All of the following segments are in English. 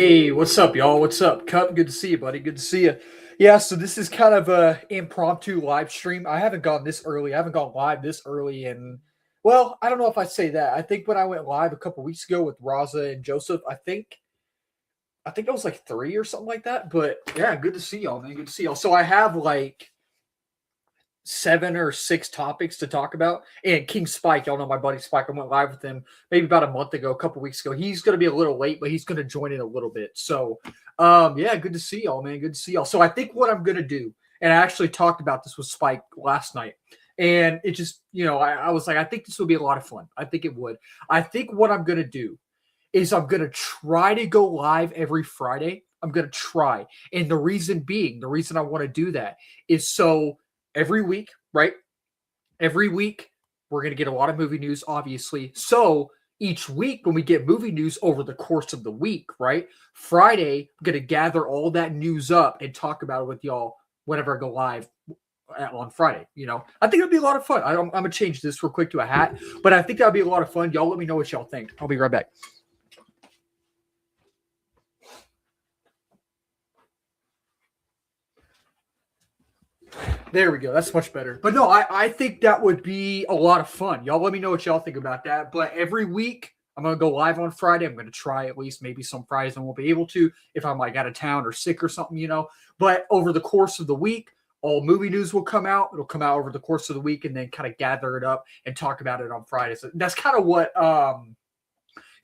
Hey, what's up, y'all? What's up, Cup? Good to see you, buddy. Good to see you. Yeah, so this is kind of a impromptu live stream. I haven't gone this early. I haven't gone live this early, and well, I don't know if I say that. I think when I went live a couple weeks ago with Raza and Joseph, I think it was like 3 or something like that. But yeah, good to see y'all, man. Good to see y'all. So I have like 7 or 6 topics to talk about. And King Spike, y'all know my buddy Spike. I went live with him maybe about a month ago, a couple weeks ago. He's going to be a little late, but he's going to join in a little bit. So, yeah, good to see y'all, man. Good to see y'all. So I think what I'm going to do, and I actually talked about this with Spike last night, and it just, I was like, I think this would be a lot of fun. I think it would. I think what I'm going to do is I'm going to try to go live every Friday. I'm going to try. And the reason I want to do that is so every week, right? Every week, we're going to get a lot of movie news, obviously. So each week, when we get movie news over the course of the week, right? Friday, I'm going to gather all that news up and talk about it with y'all whenever I go live on Friday. I think it'll be a lot of fun. I'm going to change this real quick to a hat, but I think that'll be a lot of fun. Y'all let me know what y'all think. I'll be right back. There we go. That's much better. But no, I think that would be a lot of fun. Y'all let me know what y'all think about that. But every week, I'm going to go live on Friday. I'm going to try at least. Maybe some Fridays I won't be able to if I'm like out of town or sick or something, But over the course of the week, all movie news will come out. It'll come out over the course of the week and then kind of gather it up and talk about it on Friday. So that's kind of what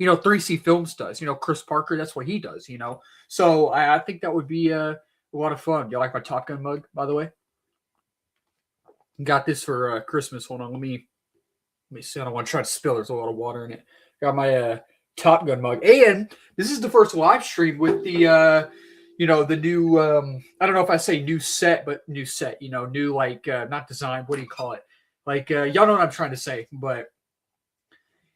3C Films does. Chris Parker, that's what he does, So I think that would be a lot of fun. You like my Top Gun mug, by the way? Got this for Christmas. Hold on, let me see. I don't want to try to spill. There's a lot of water in it. Got my Top Gun mug, and this is the first live stream with the the new. I don't know if I say new set, but new set. New like not design. What do you call it? Like y'all know what I'm trying to say, but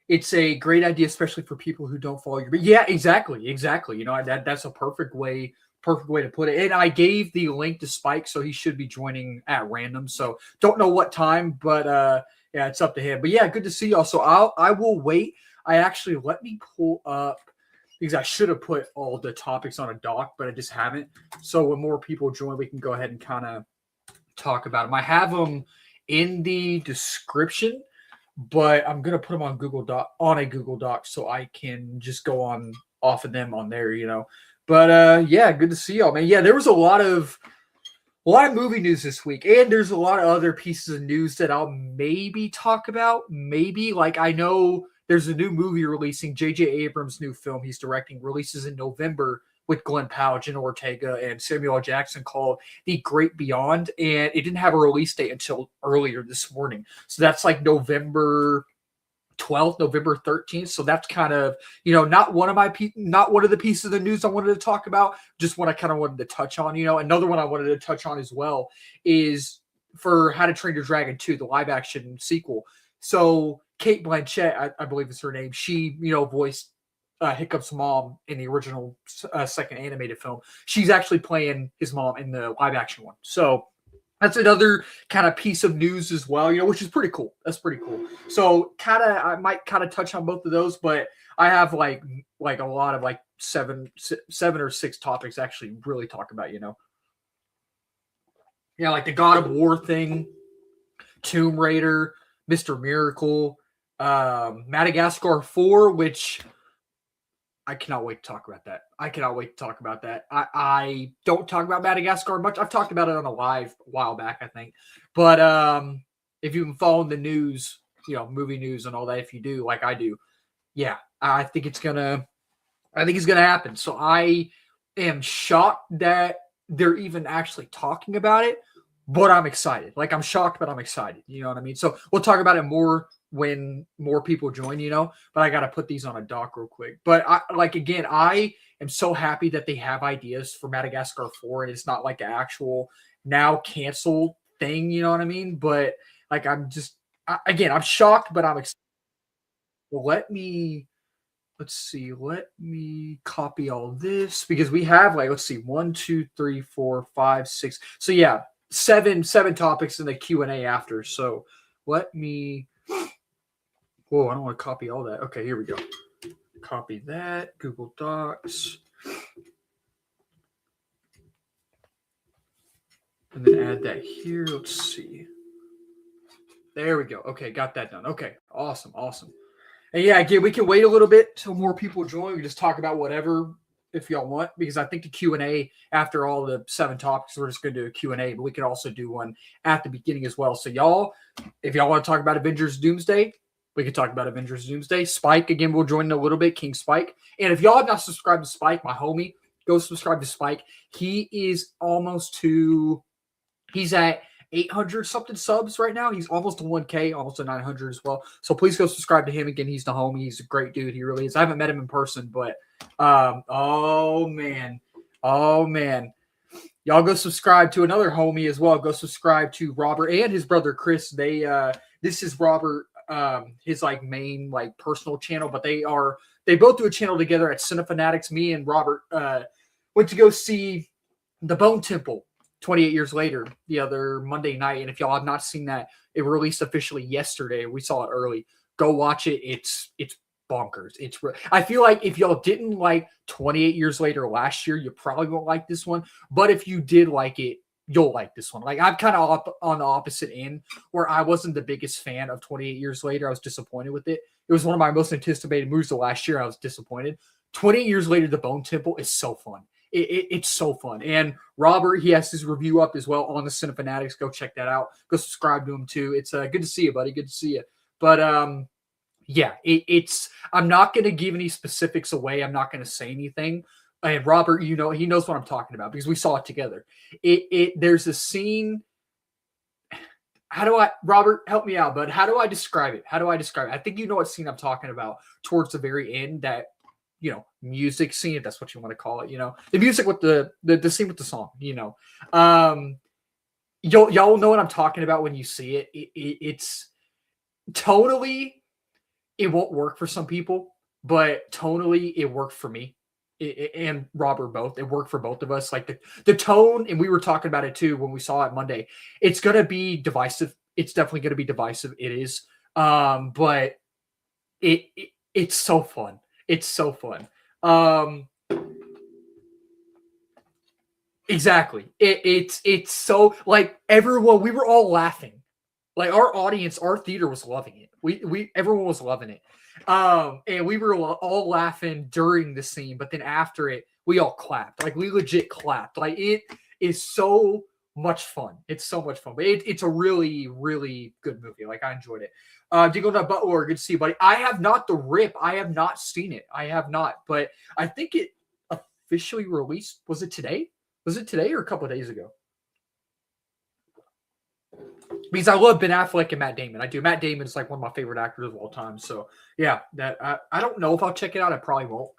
it's a great idea, especially for people who don't follow your. Yeah, exactly. That's a perfect way to put it. And I gave the link to Spike, so he should be joining at random. So don't know what time, but yeah, it's up to him. But yeah, good to see y'all. So I will wait. Let me pull up because I should have put all the topics on a doc, but I just haven't. So when more people join, we can go ahead and kind of talk about them. I have them in the description, but I'm gonna put them on a Google Doc so I can just go on off of them on there, But yeah, good to see y'all, man. Yeah, there was a lot of movie news this week, and there's a lot of other pieces of news that I'll maybe talk about. Maybe like I know there's a new movie releasing. J.J. Abrams' new film he's directing releases in November with Glenn Powell, Jenna Ortega, and Samuel L. Jackson called The Great Beyond, and it didn't have a release date until earlier this morning. So that's like November 12th, November 13th. So that's kind of, not one of the pieces of the news I wanted to talk about, just what I kind of wanted to touch on. Another one I wanted to touch on as well is for How to Train Your Dragon 2, the live action sequel. So Kate Blanchett, I believe is her name. She, voiced Hiccup's mom in the original second animated film. She's actually playing his mom in the live action one. So that's another kind of piece of news as well, which is pretty cool. That's pretty cool. So I might kind of touch on both of those, but I have like a lot of like seven or six topics to actually really talk about, Yeah, like the God of War thing, Tomb Raider, Mr. Miracle, Madagascar 4, which I cannot wait to talk about that. I don't talk about Madagascar much. I've talked about it on a live a while back, I think. But if you've been following the news, movie news and all that, if you do, like I do, yeah, I think it's gonna happen. So I am shocked that they're even actually talking about it, but I'm excited. Like I'm shocked, but I'm excited. You know what I mean? So we'll talk about it more when more people join, but I got to put these on a doc real quick. But I am so happy that they have ideas for Madagascar 4 and it's not like an actual now canceled thing. You know what I mean? But like, I'm shocked, but I'm excited. Well, let me copy all this because we have 1, 2, 3, 4, 5, 6. So yeah, seven topics in the Q&A after. So let me, whoa, I don't want to copy all that. Okay, here we go. Copy that, Google Docs. And then add that here. Let's see. There we go. Okay, got that done. Okay, awesome. And yeah, again, we can wait a little bit till more people join. We can just talk about whatever if y'all want, because I think the Q&A after all the 7 topics, we're just going to do a Q&A, but we can also do one at the beginning as well. So y'all, if y'all want to talk about Avengers Doomsday, we can talk about Avengers Doomsday. Spike, again, will join in a little bit, King Spike. And if y'all have not subscribed to Spike, my homie, go subscribe to Spike. He is he's at 800 something subs right now. He's almost to 1K, almost to 900 as well. So please go subscribe to him. Again, he's the homie. He's a great dude. He really is. I haven't met him in person, but oh man. Y'all go subscribe to another homie as well. Go subscribe to Robert and his brother Chris. This is Robert, his like main like personal channel, but they both do a channel together at Cinefanatics. Me and Robert went to go see The Bone Temple 28 years later the other Monday night. And if y'all have not seen that, it released officially yesterday. We saw it early. Go watch it. It's bonkers. I feel like if y'all didn't like 28 years later last year, you probably won't like this one. But if you did like it, you'll like this one. Like I'm kind of on the opposite end where I wasn't the biggest fan of 28 years later. I was disappointed with it. It was one of my most anticipated movies of last year. I was disappointed. 28 years later, The Bone Temple is so fun. It's so fun. And Robert, he has his review up as well on the Cinefanatics. Go check that out. Go subscribe to him too. It's good to see you, buddy. Good to see you. But yeah, I'm not going to give any specifics away. I'm not going to say anything. And Robert, he knows what I'm talking about because we saw it together. There's a scene. Robert, help me out, bud. How do I describe it? I think you know what scene I'm talking about towards the very end, that music scene, if that's what you want to call it, the music with the scene with the song, y'all know what I'm talking about when you see it. It's tonally, it won't work for some people, but tonally it worked for me and Robert both. It worked for both of us. Like the tone, and we were talking about it too when we saw it Monday. It's going to be divisive. It's definitely going to be divisive. It is. But it's so fun. It's so fun. Exactly. It's so like everyone, we were all laughing. Like our audience, our theater was loving it. Everyone was loving it. And we were all laughing during the scene, but then after it, we all clapped. Like we legit clapped. Like it is so much fun. It's so much fun. But it's a really, really good movie. Like I enjoyed it. Dingo Nut Butler, good to see you, buddy. I have not The Rip. I have not seen it. I have not, but I think it officially released. Was it today? Was it today or a couple of days ago? Because I love Ben Affleck and Matt Damon. I do. Matt Damon is like one of my favorite actors of all time. So yeah, that I don't know if I'll check it out. I probably won't,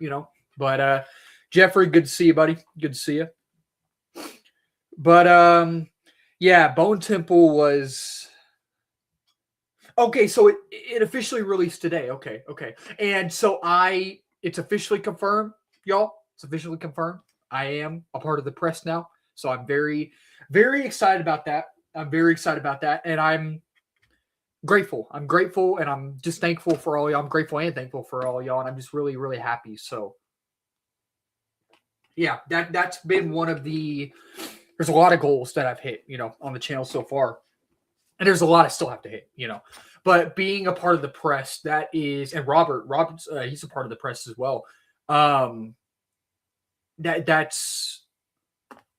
But Jeffrey, good to see you, buddy. Good to see you. But yeah, Bone Temple was okay. So it officially released today. Okay. And so it's officially confirmed, y'all. It's officially confirmed. I am a part of the press now. So I'm very, very excited about that. And I'm grateful. And I'm just thankful for all y'all. I'm grateful and thankful for all y'all. And I'm just really, really happy. So yeah, that's been one of there's a lot of goals that I've hit, on the channel so far. And there's a lot I still have to hit, but being a part of the press, that is, and Robert's, he's a part of the press as well.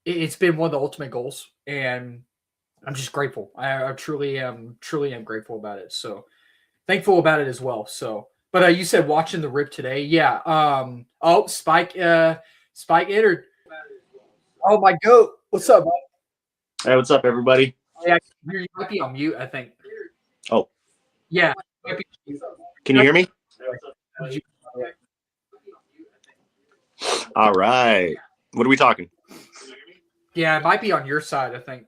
It's been one of the ultimate goals, and I'm just grateful. I truly am grateful about it. So thankful about it as well. So, but you said watching The Rip today. Yeah. Spike entered. Oh, my goat. What's up, man? Hey, what's up, everybody? Yeah, you might be on mute, I think. Oh. Yeah. Can you hear me? All right. What are we talking? Yeah, it might be on your side, I think.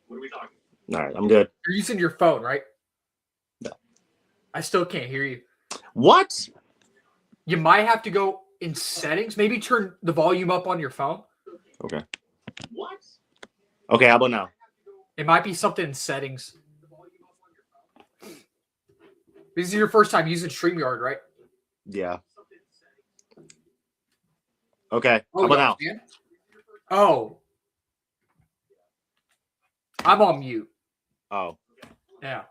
What are we talking? All right, I'm good. You're using your phone, right? No. I still can't hear you. What? You might have to go in settings. Maybe turn the volume up on your phone. Okay. What? Okay, how about now? It might be something in settings. This is your first time using StreamYard, right? Yeah. Okay. How about now? Oh, I'm on mute. Oh. Yeah.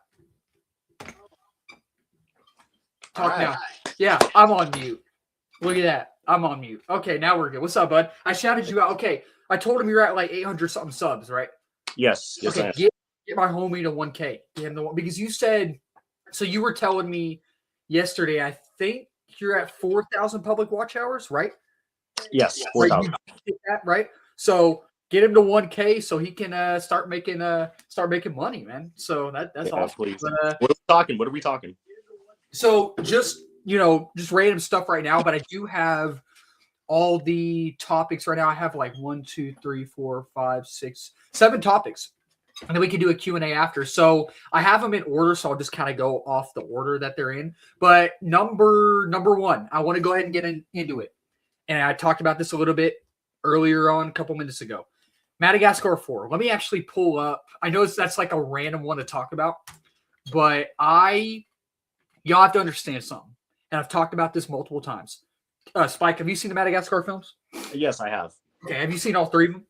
All Talk right. now. Yeah, I'm on mute. Look at that. I'm on mute. Okay, now we're good. What's up, bud? I shouted you out. Okay, I told him you're at like 800 something subs, right? Yes. Yes, I Okay, am. get my homie to 1K. Get him the one because you said so. You were telling me yesterday. I think you're at 4,000 public watch hours, right? Yes, Right, 4,000. you did that, right? So get him to 1K so he can start making money, man. So that's Yeah, awesome. please. But, What are we talking? What are we talking? so just just random stuff right now, but I do have all the topics right now. I have like 1, 2, 3, 4, 5, 6, 7 topics. And then we can do a Q&A after. So I have them in order, so I'll just kind of go off the order that they're in. But number one, I want to go ahead and get into it. And I talked about this a little bit earlier on, a couple minutes ago. Madagascar 4. Let me actually pull up. I know that's like a random one to talk about, but y'all have to understand something. And I've talked about this multiple times. Spike, have you seen the Madagascar films? Yes, I have. Okay, have you seen all 3 of them?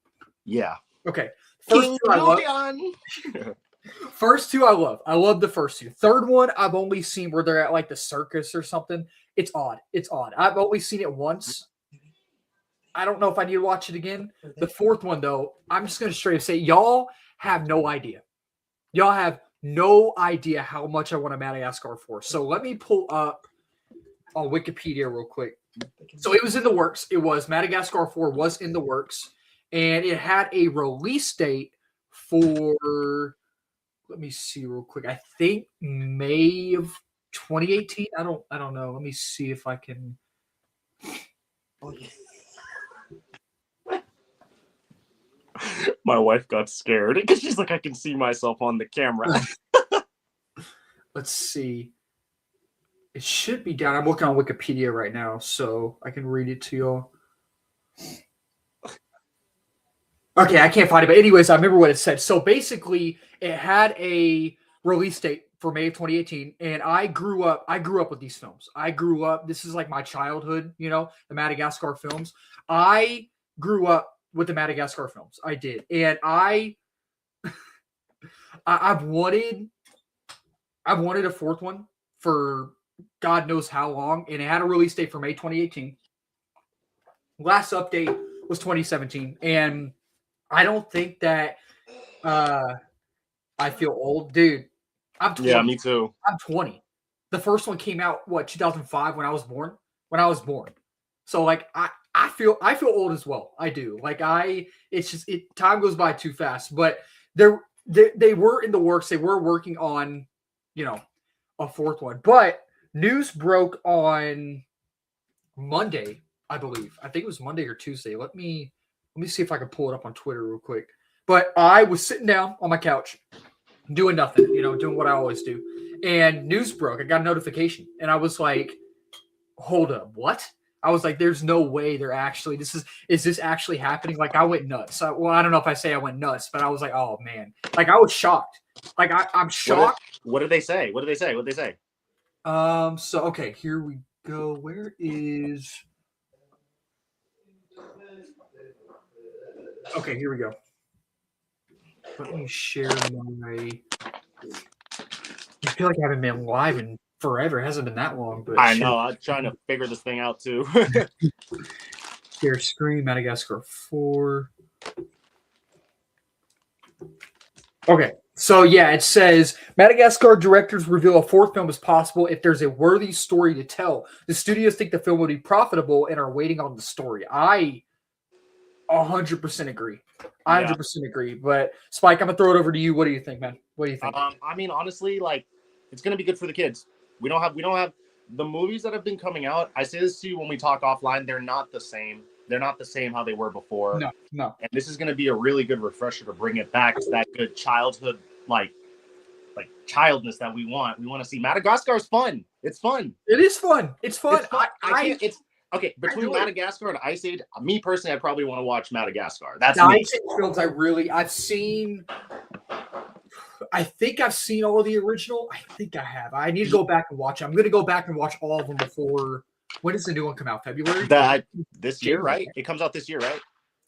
Yeah. Okay. First two I love. First 2 I love. I love the first 2. Third one I've only seen where they're at like the circus or something. It's odd. I've only seen it once. I don't know if I need to watch it again. The 4th one though, I'm just gonna straight up say y'all have no idea. Y'all have no idea how much I want a Madagascar 4. So let me pull up on Wikipedia real quick. So it was in the works. It was Madagascar 4 was in the works, and it had a release date for, let me see real quick. I think May of 2018. I don't know. Let me see if I can. My wife got scared because she's like, I can see myself on the camera. Let's see. It should be down. I'm looking on Wikipedia right now, so I can read it to y'all. Okay, I can't find it, but anyways, I remember what it said. So basically, it had a release date for May of 2018, and I grew up with these films. This is like my childhood, the Madagascar films. I grew up with the Madagascar films. I did. And I've wanted a 4th one for God knows how long, and it had a release date for May 2018. Last update was 2017, and I don't think that I feel old, dude. I'm 20. Yeah, me too. I'm 20. The first one came out 2005 when I was born. So like I feel old as well. I do. Like it's just time goes by too fast. But they were in the works. They were working on a 4th one. But news broke on Monday, I believe. I think it was Monday or Tuesday. Let me see if I can pull it up on Twitter real quick. But I was sitting down on my couch doing nothing, doing what I always do. And news broke. I got a notification. And I was like, hold up, what? I was like, there's no way is this actually happening? Like, I went nuts. I don't know if I say I went nuts, but I was like, oh, man. Like, I was shocked. Like, I'm shocked. What did they say? So, okay, here we go. Where is... Okay, here we go. Let me share my... I feel like I haven't been live in forever. It hasn't been that long. But I know. I'm trying to figure this thing out, too. Share screen, Madagascar 4. Okay, so yeah, it says Madagascar directors reveal a 4th film is possible if there's a worthy story to tell. The studios think the film will be profitable and are waiting on the story. I 100% agree. 100% agree. But Spike, I'm gonna throw it over to you. What do you think, man? What do you think? I mean, honestly, like, it's gonna be good for the kids. We don't have the movies that have been coming out. I say this to you when we talk offline. They're not the same. They're not the same how they were before. No. And this is gonna be a really good refresher to bring it back to that good childhood, like childness that we want. We want to see. Madagascar is fun. It's fun. It is fun. It's fun. Okay, between Madagascar and Ice Age, me personally, I probably want to watch Madagascar. That's the me. Ice Age films I've seen. I think I've seen all of the original. I think I have. I need to go back and watch it. I'm going to go back and watch all of them before. When does the new one come out? February? This year, right? It comes out this year, right?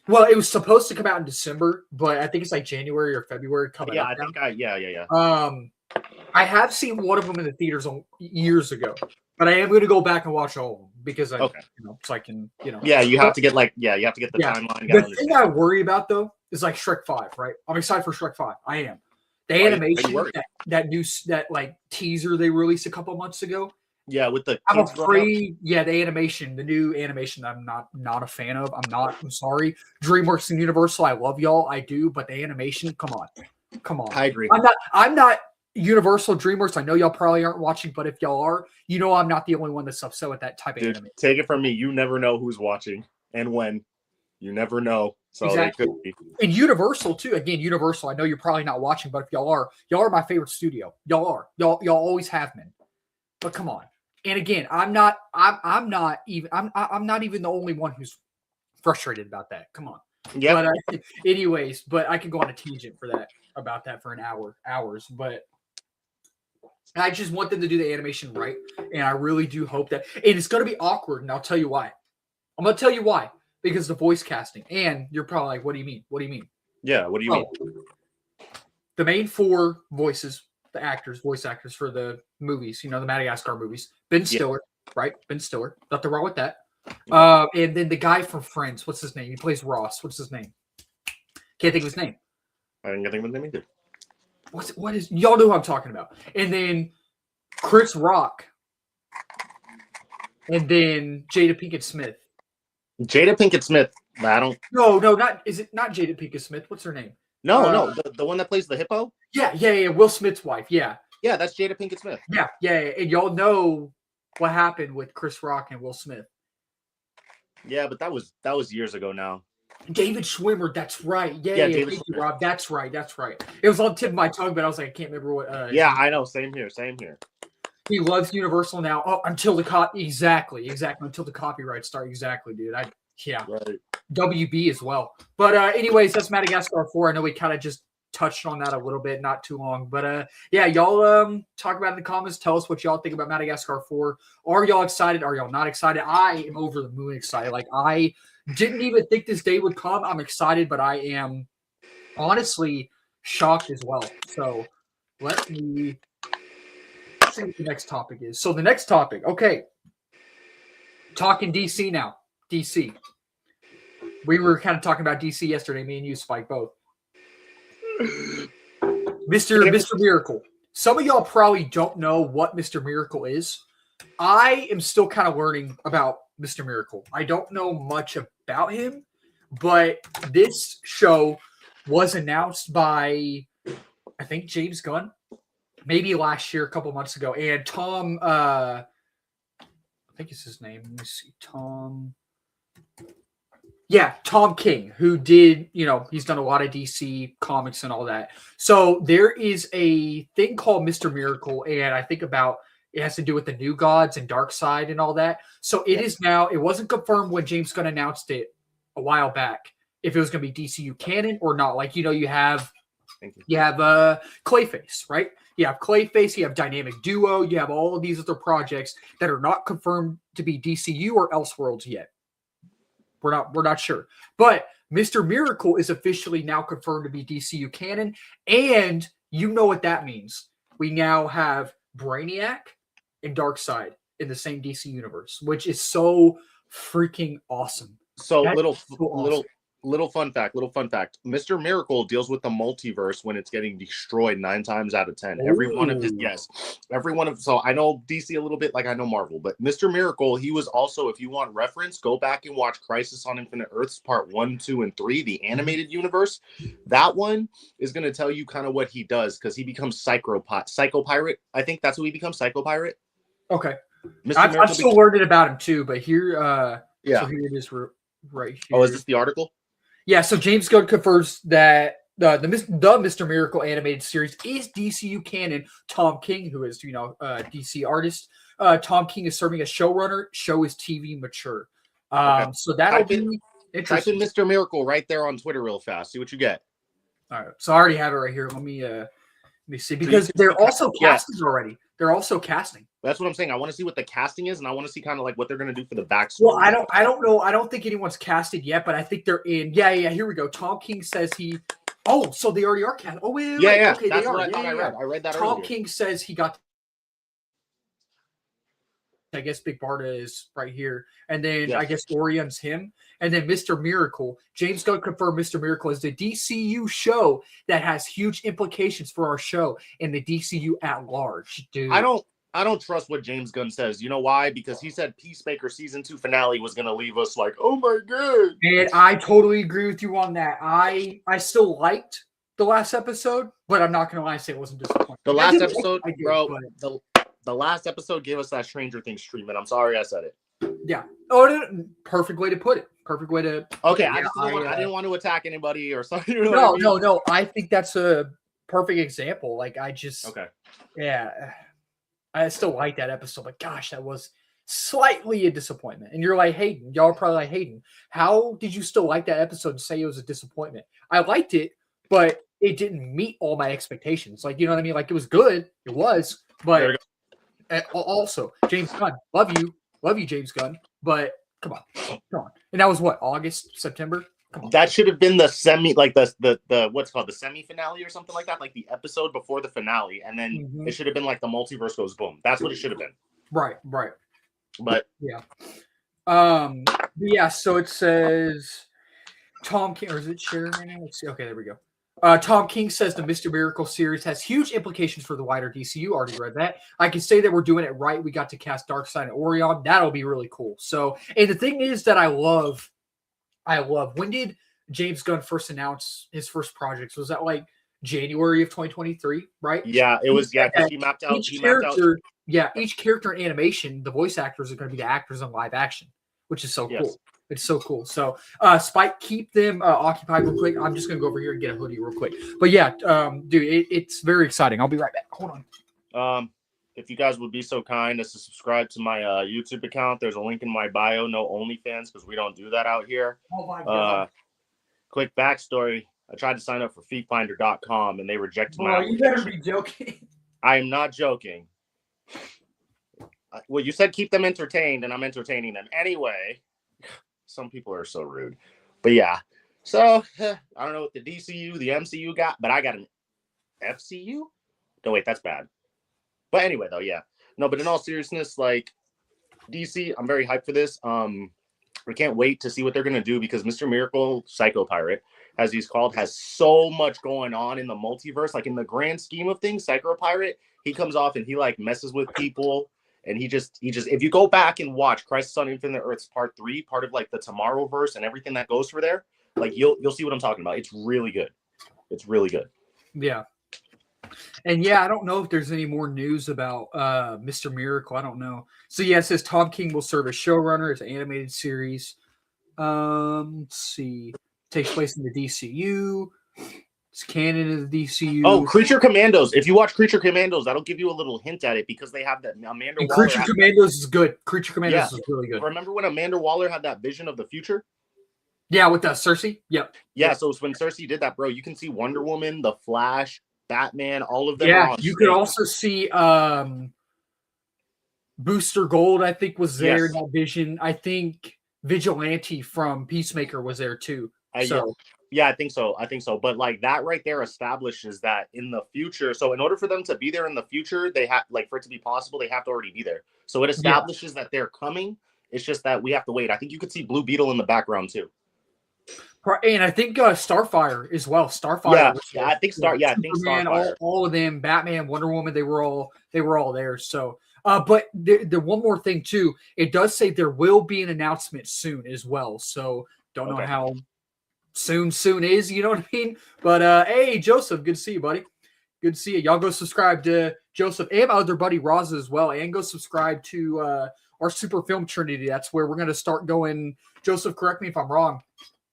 Well, it was supposed to come out in December, but I think it's like January or February coming Yeah, up I now. think yeah. I have seen one of them in the theaters years ago, but I am going to go back and watch all of them because so I can, Yeah, you have to get the timeline. The thing I worry about though is like Shrek 5, right? I'm excited for Shrek 5. I am. The animation, that like teaser they released a couple months ago. Yeah, with the I'm afraid. Yeah, the animation, the new animation, I'm not a fan of. I'm sorry, DreamWorks and Universal. I love y'all, I do, but the animation, come on. I agree. I'm not Universal DreamWorks. I know y'all probably aren't watching, but if y'all are, I'm not the only one that's upset with that type of animation. Take it from me, you never know who's watching and when. You never know. So exactly. They could be. And Universal too. Again, Universal. I know you're probably not watching, but if y'all are my favorite studio. Y'all are. Y'all always have been. But come on. And again, I'm not even the only one who's frustrated about that. Come on. Yeah. But anyways, but I could go on a tangent about that for hours. But I just want them to do the animation right, and I really do hope that. And it's going to be awkward, and I'll tell you why. I'm going to tell you why. Because the voice casting. And you're probably like, what do you mean? What do you mean? Yeah, what do you mean? The main four voices, voice actors for the movies, the Madagascar movies. Ben Stiller, right? Ben Stiller. Nothing wrong with that. And then the guy from Friends, what's his name? He plays Ross. What's his name? Can't think of his name. I didn't think of his name either. What is y'all know who I'm talking about? And then Chris Rock. And then Jada Pinkett Smith. Jada Pinkett Smith. I don't. No, not. Is it not Jada Pinkett Smith? What's her name? No, the one that plays the hippo. Yeah. Will Smith's wife. Yeah, that's Jada Pinkett Smith. Yeah. And y'all know what happened with Chris Rock and Will Smith. Yeah, but that was years ago now. David Schwimmer. That's right. Yeah. David Schwimmer. Rob. That's right. It was on the tip of my tongue, but I was like, I can't remember what. I know. Same here. He loves Universal now. Oh, until the exactly until the copyrights start. Exactly, dude. Right. WB as well. But anyways, that's Madagascar 4. I know we kind of just touched on that a little bit, not too long. But y'all talk about it in the comments. Tell us what y'all think about Madagascar 4. Are y'all excited? Are y'all not excited? I am over the moon excited. Like, I didn't even think this day would come. I'm excited, but I am honestly shocked as well. So let me see what the next topic is. So the next topic, okay. Talking DC now. DC. We were kind of talking about DC yesterday, me and you, Spike, both. Mr. Miracle. Some of y'all probably don't know what Mr. Miracle is. I am still kind of learning about Mr. Miracle. I don't know much about him, but this show was announced by, I think, James Gunn, maybe last year, a couple months ago. And Tom, I think it's his name. Let me see. Tom King, who did, he's done a lot of DC comics and all that. So there is a thing called Mr. Miracle, and I think it has to do with the New Gods and Darkseid and all that. So it is now, it wasn't confirmed when James Gunn announced it a while back, if it was going to be DCU canon or not. Like, you have Clayface, right? You have Clayface, you have Dynamic Duo, you have all of these other projects that are not confirmed to be DCU or Elseworlds yet. We're not sure. But Mr. Miracle is officially now confirmed to be DCU canon, and you know what that means. We now have Brainiac and Darkseid in the same DC universe, which is so freaking awesome. So little fun fact. Mr. Miracle deals with the multiverse when it's getting destroyed 9 times out of 10. Every one of so I know DC a little bit, like I know Marvel, but Mr. Miracle, he was also, if you want reference, go back and watch Crisis on Infinite Earths part 1, 2, and 3, the animated universe. That one is going to tell you kind of what he does, because he becomes Psycho Pirate. I think that's who he becomes, Psycho Pirate. Okay. I'm still learning about him too, but here, so here it is right here. Oh, is this the article? Yeah, so James Gunn confirms that the Mr. Miracle animated series is DCU canon. Tom King, who is DC artist, Tom King is serving as showrunner. Show is TV mature. Okay. So that'll be interesting. Type in Mr. Miracle right there on Twitter real fast. See what you get. All right, so I already have it right here. Let me see, because they're also casting already. They're also casting. That's what I'm saying. I want to see what the casting is, and I want to see kind of like what they're going to do for the backstory. Well, I don't know. I don't think anyone's casted yet, but I think they're in. Yeah. Here we go. Tom King says he. Oh, so they already are cast. Oh, wait. Yeah. Okay, that's they what are. I thought I read. I read that Tom earlier. King says he got. I guess Big Barda is right here, and then I guess Orion's him, and then Mr. Miracle. James Gunn confirmed Mr. Miracle is the DCU show that has huge implications for our show and the DCU at large. Dude, I don't trust what James Gunn says. You know why? Because he said Peacemaker season 2 finale was going to leave us like, oh my god. And I totally agree with you on that. I still liked the last episode, but I'm not going to lie and say it wasn't disappointing. The last episode, the last episode gave us that Stranger Things treatment. I'm sorry I said it. Yeah. Oh, perfect way to put it. Perfect way to. Okay, I didn't want to attack anybody or something. You No, know what I mean? no. I think that's a perfect example. Like I just. Okay. Yeah. I still like that episode, but gosh, that was slightly a disappointment. And you're like, Hayden, y'all are probably like, Hayden, how did you still like that episode and say it was a disappointment? I liked it, but it didn't meet all my expectations. Like, you know what I mean? Like, it was good. It was. But also, James Gunn, love you, James Gunn. But come on. And that was what, August, September? That should have been the semi, like the what's called the semi finale or something like that, like the episode before the finale, and then it should have been like the multiverse goes boom. That's what it should have been. Right. But yeah. Yeah. So it says Tom King, or is it sharing right now? Let's see. Okay, there we go. Tom King says the Mr. Miracle series has huge implications for the wider DCU. Already read that. I can say that we're doing it right. We got to cast Darkseid and Orion. That'll be really cool. So, and the thing is that I love. When did James Gunn first announce his first projects? Was that like January of 2023, right? Yeah, it was. Yeah, because he mapped out each character. Yeah, each character in animation, the voice actors are going to be the actors in live action, which is so cool. It's so cool. So, Spike, keep them occupied real quick. I'm just going to go over here and get a hoodie real quick. But yeah, dude, it's very exciting. I'll be right back. Hold on. If you guys would be so kind as to subscribe to my YouTube account, there's a link in my bio. No OnlyFans because we don't do that out here. Oh my god. Quick backstory. I tried to sign up for feetfinder.com and they rejected my application. You better be joking. I am not joking. Well, you said keep them entertained, and I'm entertaining them. Anyway, some people are so rude. But yeah. So, I don't know what the DCU, the MCU got, but I got an FCU? No, wait, that's bad. But anyway, though, yeah. No, but in all seriousness, like, DC, I'm very hyped for this. We can't wait to see what they're going to do because Mr. Miracle, Psycho Pirate, as he's called, has so much going on in the multiverse. Like, in the grand scheme of things, Psycho Pirate, he comes off and he, like, messes with people. And he just, if you go back and watch Crisis on Infinite Earths Part 3, part of, like, the Tomorrowverse and everything that goes for there, like, you'll see what I'm talking about. It's really good. It's really good. Yeah. And yeah, I don't know if there's any more news about Mr. Miracle. I don't know. So yeah, it says Tom King will serve as showrunner. It's an animated series. Let's see. Takes place in the DCU. It's canon of the DCU. Oh, Creature Commandos. If you watch Creature Commandos, that'll give you a little hint at it because they have that Amanda Waller. Creature Commandos is good. Creature Commandos is really good. Remember when Amanda Waller had that vision of the future? Yeah, with Cersei. Yep. Yeah, so when Cersei did that, bro, you can see Wonder Woman, The Flash, Batman, all of them. Yeah, you could also see Booster Gold, I think, was there in that vision. I think Vigilante from Peacemaker was there too. Yeah, I think so. But like that right there establishes that in the future. So in order for them to be there in the future, they have for it to be possible, they have to already be there. So it establishes that they're coming. It's just that we have to wait. I think you could see Blue Beetle in the background too. And I think Starfire as well. Starfire. Yeah, I think Starfire. All of them, Batman, Wonder Woman, they were all there. So, but the one more thing too, it does say there will be an announcement soon as well. So don't know how soon is, you know what I mean? But hey, Joseph, good to see you, buddy. Good to see you. Y'all go subscribe to Joseph and my other buddy Raza as well, and go subscribe to our Super Film Trinity. That's where we're going to start going. Joseph, correct me if I'm wrong,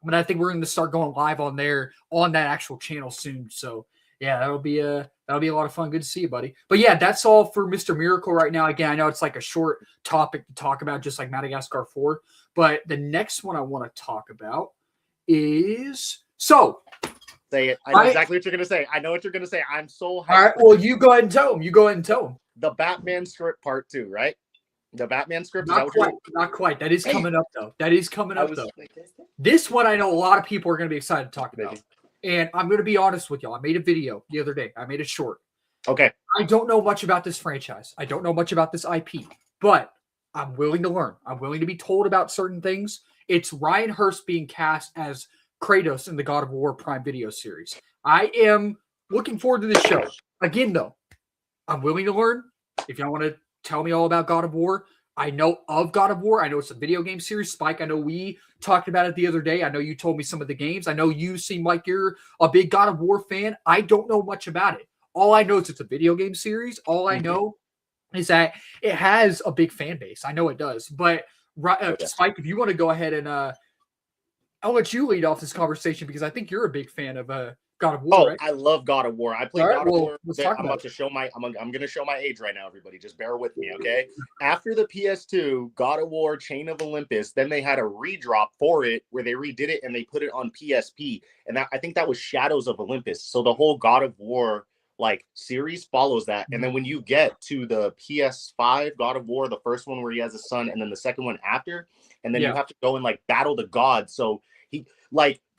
but I think we're going to start going live on there on that actual channel soon. So yeah, that'll be a lot of fun. Good to see you, buddy. But yeah, that's all for Mr. Miracle right now. Again, I know it's like a short topic to talk about, just like Madagascar 4. But the next one I want to talk about is Say it. I know exactly what you're going to say. I know what you're going to say. I'm so hyped. All right. Well, you go ahead and tell him. the Batman script part 2, right? The Batman script. Not quite. Not quite. That is coming up though. That is coming up though. This one I know a lot of people are going to be excited to talk about. And I'm going to be honest with y'all. I made a video the other day. I made it short. Okay. I don't know much about this franchise. I don't know much about this IP, but I'm willing to learn. I'm willing to be told about certain things. It's Ryan Hurst being cast as Kratos in the God of War Prime Video series. I am looking forward to this show. Again, though, I'm willing to learn. If y'all want to tell me all about God of War, I know of God of War. I know it's a video game series. Spike, I know we talked about it the other day. I know you told me some of the games. I know you seem like you're a big God of War fan. I don't know much about it. All I know is it's a video game series. All I know is that it has a big fan base. I know it does. But Spike, if you want to go ahead and I'll let you lead off this conversation because I think you're a big fan of God of War. Right? I love God of War. I played God of War. I'm about to show I'm going to show my age right now, everybody. Just bear with me, okay? After the PS2, God of War, Chain of Olympus, then they had a redrop for it where they redid it and they put it on PSP. And I think that was Shadows of Olympus. So the whole God of War series follows that. And then when you get to the PS5 God of War, the first one where he has a son, and then the second one after, and then you have to go and battle the gods. So he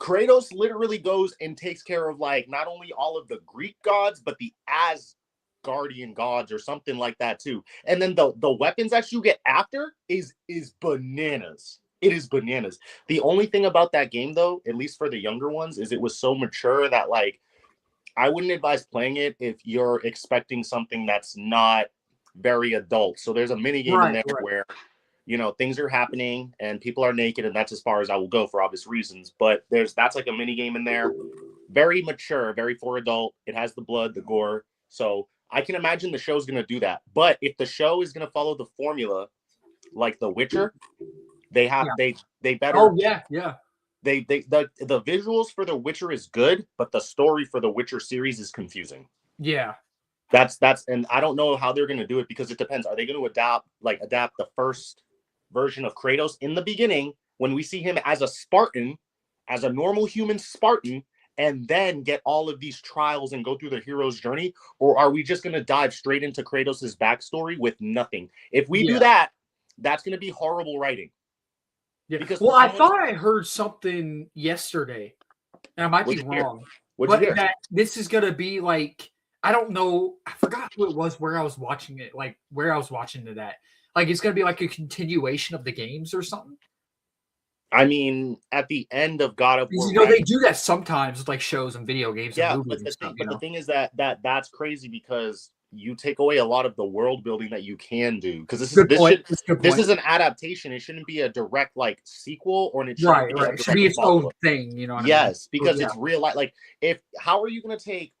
Kratos literally goes and takes care of not only all of the Greek gods, but the Asgardian gods or something like that too. And then the weapons that you get after is bananas. It is bananas. The only thing about that game though, at least for the younger ones, is it was so mature that I wouldn't advise playing it if you're expecting something that's not very adult. So there's a mini game in there where things are happening and people are naked, and that's as far as I will go for obvious reasons. But that's a mini game in there. Very mature, very for adult. It has the blood, the gore. So I can imagine the show's going to do that. But if the show is going to follow the formula like The Witcher, they better. Oh yeah. The visuals for The Witcher is good, but the story for the Witcher series is confusing. Yeah. That's and I don't know how they're going to do it because it depends. Are they going to adapt the first version of Kratos in the beginning when we see him as a Spartan, as a normal human Spartan, and then get all of these trials and go through the hero's journey? Or are we just going to dive straight into Kratos's backstory with nothing? If we do that, that's going to be horrible writing. Yeah. Because I thought I heard something yesterday, and I might be wrong, but that this is going to be I don't know. I forgot who it was, where I was watching it, where I was watching it at. It's going to be a continuation of the games or something. I mean, at the end of God of War, they do that sometimes with shows and video games and movies and stuff. But the thing is that's crazy because you take away a lot of the world building that you can do. Because this is an adaptation. It shouldn't be a direct sequel, or it should be its own thing. You know what I mean? Yes, because it's real life. How are you going to take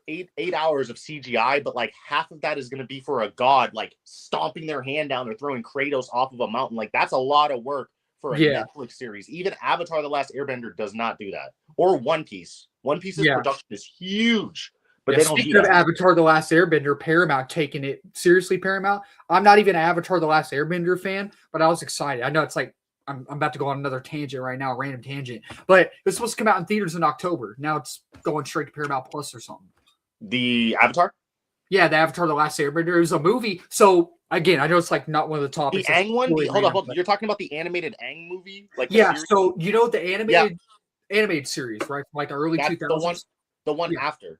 8 hours of CGI, but half of that is going to be for a god stomping their hand down or throwing Kratos off of a mountain? That's a lot of work for a Netflix series. Even Avatar: The Last Airbender does not do that, or One Piece. One Piece's production is huge, but they don't do that. Speaking of Avatar: The Last Airbender, Paramount taking it seriously. Paramount. I'm not even an Avatar: The Last Airbender fan, but I was excited. I know it's I'm about to go on another tangent right now, a random tangent, but it was supposed to come out in theaters in October. Now it's going straight to Paramount Plus or something. The Avatar? Yeah, the Avatar: The Last Airbender. It was a movie. So again, I know it's not one of the topics. The Aang one? Hold on. You're talking about the animated Aang movie? So the animated series, right? From the early 2000s. The one after.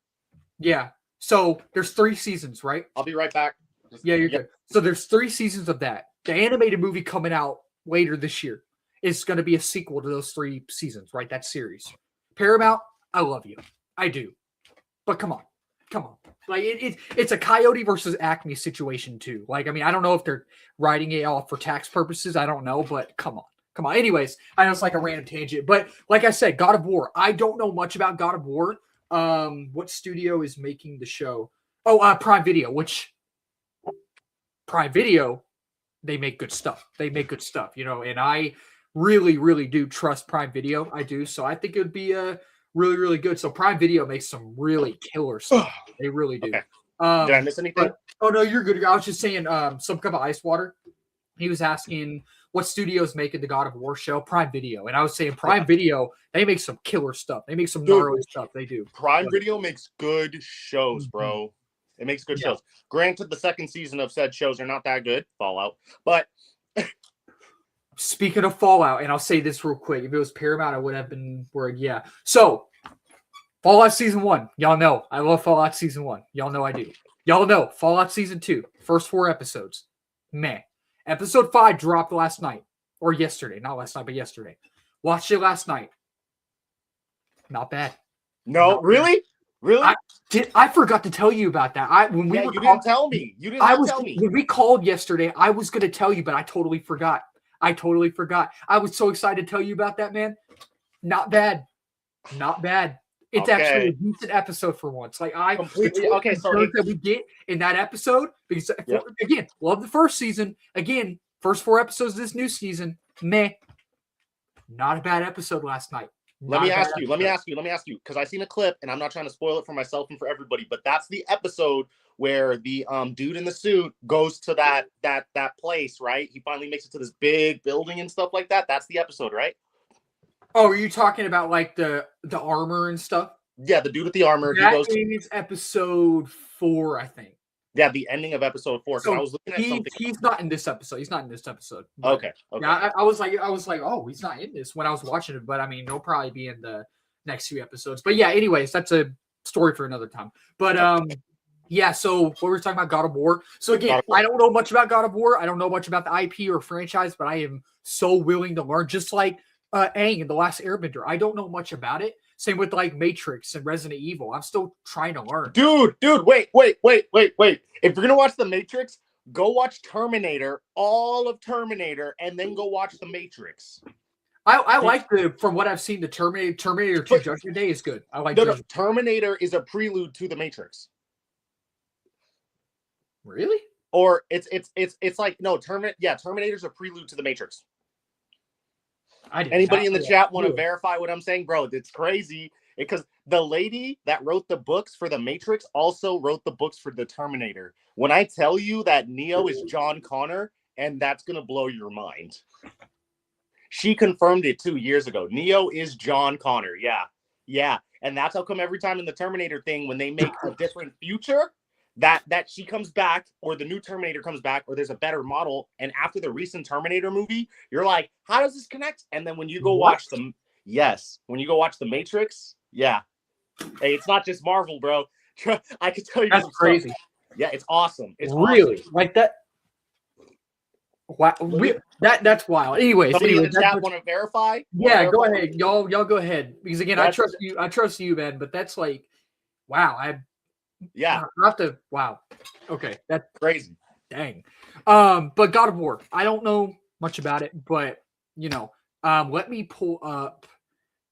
Yeah. So there's 3 seasons, right? I'll be right back. You're good. So there's 3 seasons of that. The animated movie coming out later this year is going to be a sequel to those 3 seasons, right? That series. Paramount, I love you. I do. But come on. It's a Coyote versus Acme situation too. I don't know if they're writing it off for tax purposes. I don't know, but come on. Anyways, I know it's a random tangent, but like I said, God of War. I don't know much about God of War. What studio is making the show? Oh, Prime Video. Which Prime Video, they make good stuff. And I really, really do trust Prime Video. I do. So I think it would be really, really good. So Prime Video makes some really killer stuff. They really do. Okay. Did I miss anything? No, you're good. I was just saying some cup of ice water. He was asking what studio's making the God of War show. Prime Video. And I was saying Prime Video, they make some killer stuff. They make some gnarly stuff. They do. Prime Video makes good shows, bro. It makes good shows. Granted, the second season of said shows are not that good. Fallout, but speaking of Fallout, and I'll say this real quick: if it was Paramount, I would have been worried. Yeah. So Fallout Season 1, y'all know I love Fallout Season 1. Y'all know I do. Y'all know Fallout Season 2, first 4 episodes. Meh. Episode 5 dropped last night. Or yesterday. Not last night, but yesterday. Watched it last night. Not bad. No, Not really? bad. Really? I forgot to tell you about that. You didn't tell me. You didn't tell me. When we called yesterday, I was going to tell you, but I totally forgot. I was so excited to tell you about that, man. Not bad. Not bad. It's actually a decent episode for once. Like completely that we get in that episode, because again, love the first season. Again, first 4 episodes of this new season, meh. Not a bad episode last night. Let me ask you, because I seen a clip, and I'm not trying to spoil it for myself and for everybody, but that's the episode where the dude in the suit goes to that place, right? He finally makes it to this big building and stuff like that. That's the episode, right? Oh, are you talking about like the armor and stuff? Yeah, the dude with the armor. That is episode 4, I think. Yeah, the ending of episode 4. So I was looking at something. He's not in this episode. Okay. Yeah, I was like, oh, he's not in this when I was watching it. But I mean, he'll probably be in the next few episodes. But yeah, anyways, that's a story for another time. But yeah. So what we're talking about, God of War. So again, I don't know much about God of War. I don't know much about the IP or franchise, but I am so willing to learn. Just like Aang in The Last Airbender. I don't know much about it. Same with like Matrix and Resident Evil. I'm still trying to learn. Dude, wait. If you're gonna watch The Matrix, go watch Terminator, all of Terminator, and then go watch The Matrix. I like from what I've seen, the Terminator 2 Judgment Day is good. I like Terminator is a prelude to The Matrix. Really? Or it's like Terminator's a prelude to The Matrix. Anybody in the chat want to verify what I'm saying? Bro, it's crazy because the lady that wrote the books for The Matrix also wrote the books for the Terminator. When I tell you that Neo is John Connor, and that's going to blow your mind. She confirmed it 2 years ago. Neo is John Connor. Yeah. And that's how come every time in the Terminator thing, when they make a different future, that she comes back, or the new Terminator comes back, or there's a better model, and after the recent Terminator movie, you're like, how does this connect? And then when you go watch The Matrix, yeah. Hey, it's not just Marvel, bro. I could tell you that's crazy. Stuff. Yeah, it's awesome. It's really awesome. Like that. Wow, that's wild. Anyways, somebody in the chat want to verify? Yeah, go ahead, y'all go ahead, because again, I trust you, man. But that's like, wow, wow. Okay, that's crazy. Dang. But God of War, I don't know much about it, but let me pull up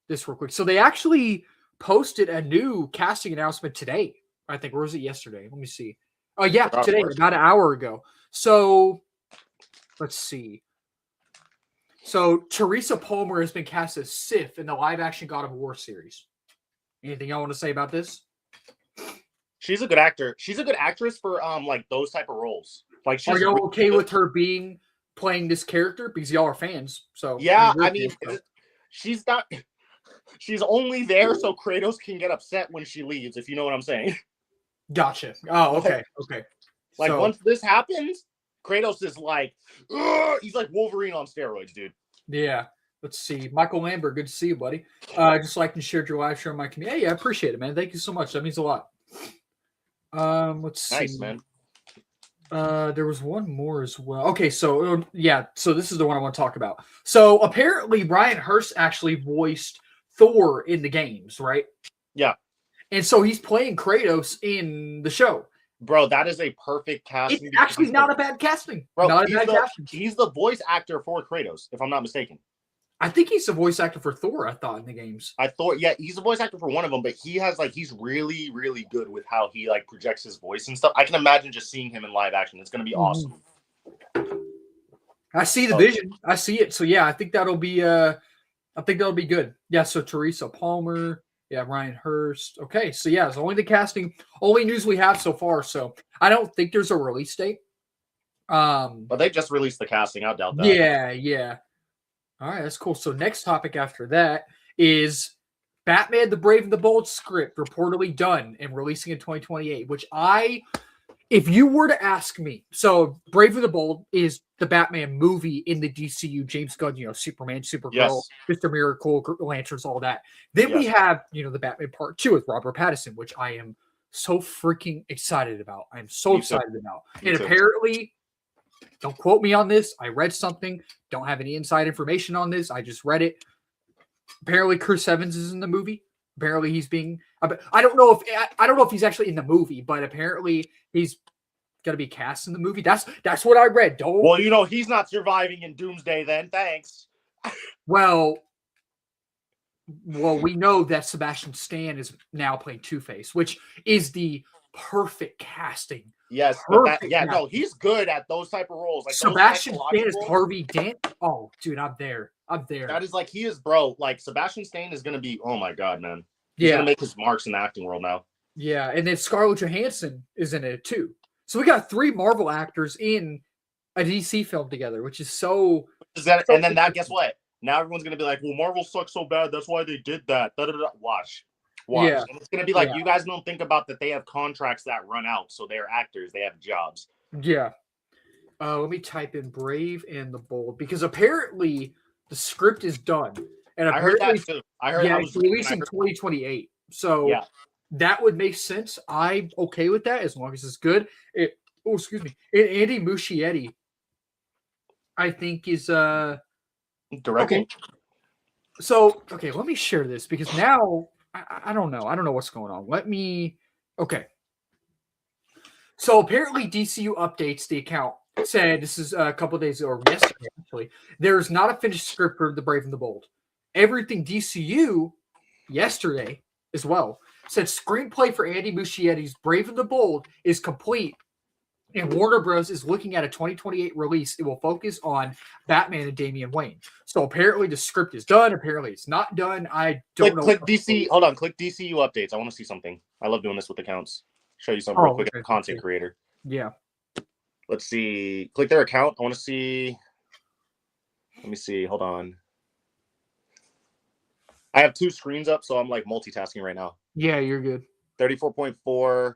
this real quick. So they actually posted a new casting announcement today. I think, or was it yesterday? Let me see. Oh yeah, today, about an hour ago. So let's see. So Teresa Palmer has been cast as Sif in the live-action God of War series. Anything y'all want to say about this? She's a good actor. She's a good actress for like those type of roles. Like, are y'all okay with her playing this character? Because y'all are fans. So yeah, I mean, she's not. She's only there so Kratos can get upset when she leaves. If you know what I'm saying. Gotcha. Oh, okay, okay. Like once this happens, Kratos is like, he's like Wolverine on steroids, dude. Yeah. Let's see. Michael Lambert, good to see you, buddy. Just like and shared your live show on my community. Hey, I appreciate it, man. Thank you so much. That means a lot. Let's see. Nice, man. There was one more as well. Okay, so so this is the one I want to talk about. So apparently Brian Hurst actually voiced Thor in the games, right? Yeah. And so he's playing Kratos in the show. Bro, that is a perfect casting. It's actually not a bad casting. Bro, not a bad casting. He's the voice actor for Kratos, if I'm not mistaken. I think he's the voice actor for Thor, I thought, in the games. I thought, yeah, he's the voice actor for one of them, but he's really, really good with how he like projects his voice and stuff. I can imagine just seeing him in live action. It's going to be awesome. I see the vision. I see it. So yeah, I think that'll be good. Yeah, so Teresa Palmer, yeah, Ryan Hurst. Okay, so yeah, it's only the casting, only news we have so far. So I don't think there's a release date. But they just released the casting. I doubt that. Yeah. All right, that's cool. So next topic after that is Batman: The Brave and the Bold script reportedly done and releasing in 2028, which if you were to ask me, so Brave and the Bold is the Batman movie in the DCU, James Gunn, Superman, Supergirl, Yes. Mr. Miracle, Lanterns, all that. Then we have, the Batman Part 2 with Robert Pattinson, which I am so freaking excited about. I'm so excited about. And apparently, don't quote me on this. I read something. Don't have any inside information on this. I just read it. Apparently, Chris Evans is in the movie. Apparently, he's being. I don't know if he's actually in the movie, but apparently he's going to be cast in the movie. That's what I read. Don't. Well, he's not surviving in Doomsday. Then thanks. Well, we know that Sebastian Stan is now playing Two-Face, which is the perfect casting. Yes, he's good at those type of roles. Like Sebastian Stan is Harvey Dent. Oh, dude, I'm there. That is he is, bro. Like Sebastian Stan is gonna be. Oh my god, man. He's gonna make his marks in the acting world now. Yeah, and then Scarlett Johansson is in it too. So we got 3 Marvel actors in a DC film together, which is so. And then guess what? Now everyone's gonna be like, "Well, Marvel sucks so bad. That's why they did that." Watch. Yeah. And it's gonna be like you guys don't think about that. They have contracts that run out, so they're actors. They have jobs. Yeah. Let me type in Brave and the Bold because apparently the script is done, and apparently I heard that too. it's releasing 2028. So that would make sense. I'm okay with that as long as it's good. Excuse me. Andy Muschietti, I think is directing. Okay. So let me share this because now I don't know. I don't know what's going on. Okay. So apparently DCU updates the account. Said this is a couple of days or yesterday actually. There's not a finished script for The Brave and the Bold. Everything DCU yesterday as well said screenplay for Andy Muschietti's Brave and the Bold is complete, and Warner Bros. Is looking at a 2028 release. It will focus on Batman and Damian Wayne. So apparently the script is done. Apparently it's not done. I don't know. Click DC. Hold on. Click DCU updates. I want to see something. I love doing this with accounts. Show you something real quick. Okay. Content creator. Yeah. Let's see. Click their account. I want to see. Let me see. Hold on. I have 2 screens up, so I'm like multitasking right now. Yeah, you're good. 34.4,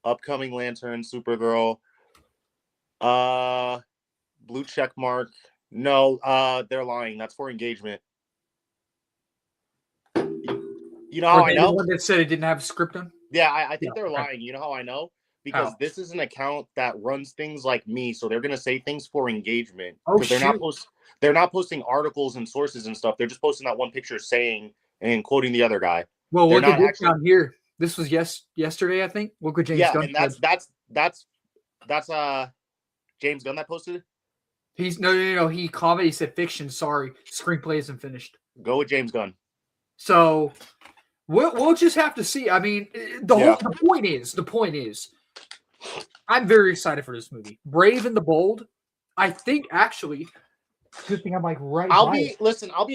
upcoming Lantern, Supergirl. Blue check mark. No, they're lying. That's for engagement. You know how I know? The one that said it didn't have a script on? Yeah, I think they're lying. You know how I know? Because this is an account that runs things like me, so they're gonna say things for engagement. They're not posting articles and sources and stuff. They're just posting that one picture saying and quoting the other guy. Well, look at this down here. This was yesterday, I think. Look what James Gunn and that's James Gunn that posted it. He's no. He commented. He said fiction. Sorry, screenplay isn't finished. Go with James Gunn. So we'll just have to see. I mean, the point is, I'm very excited for this movie, Brave and the Bold. I think actually, good thing I'm like right. I'll be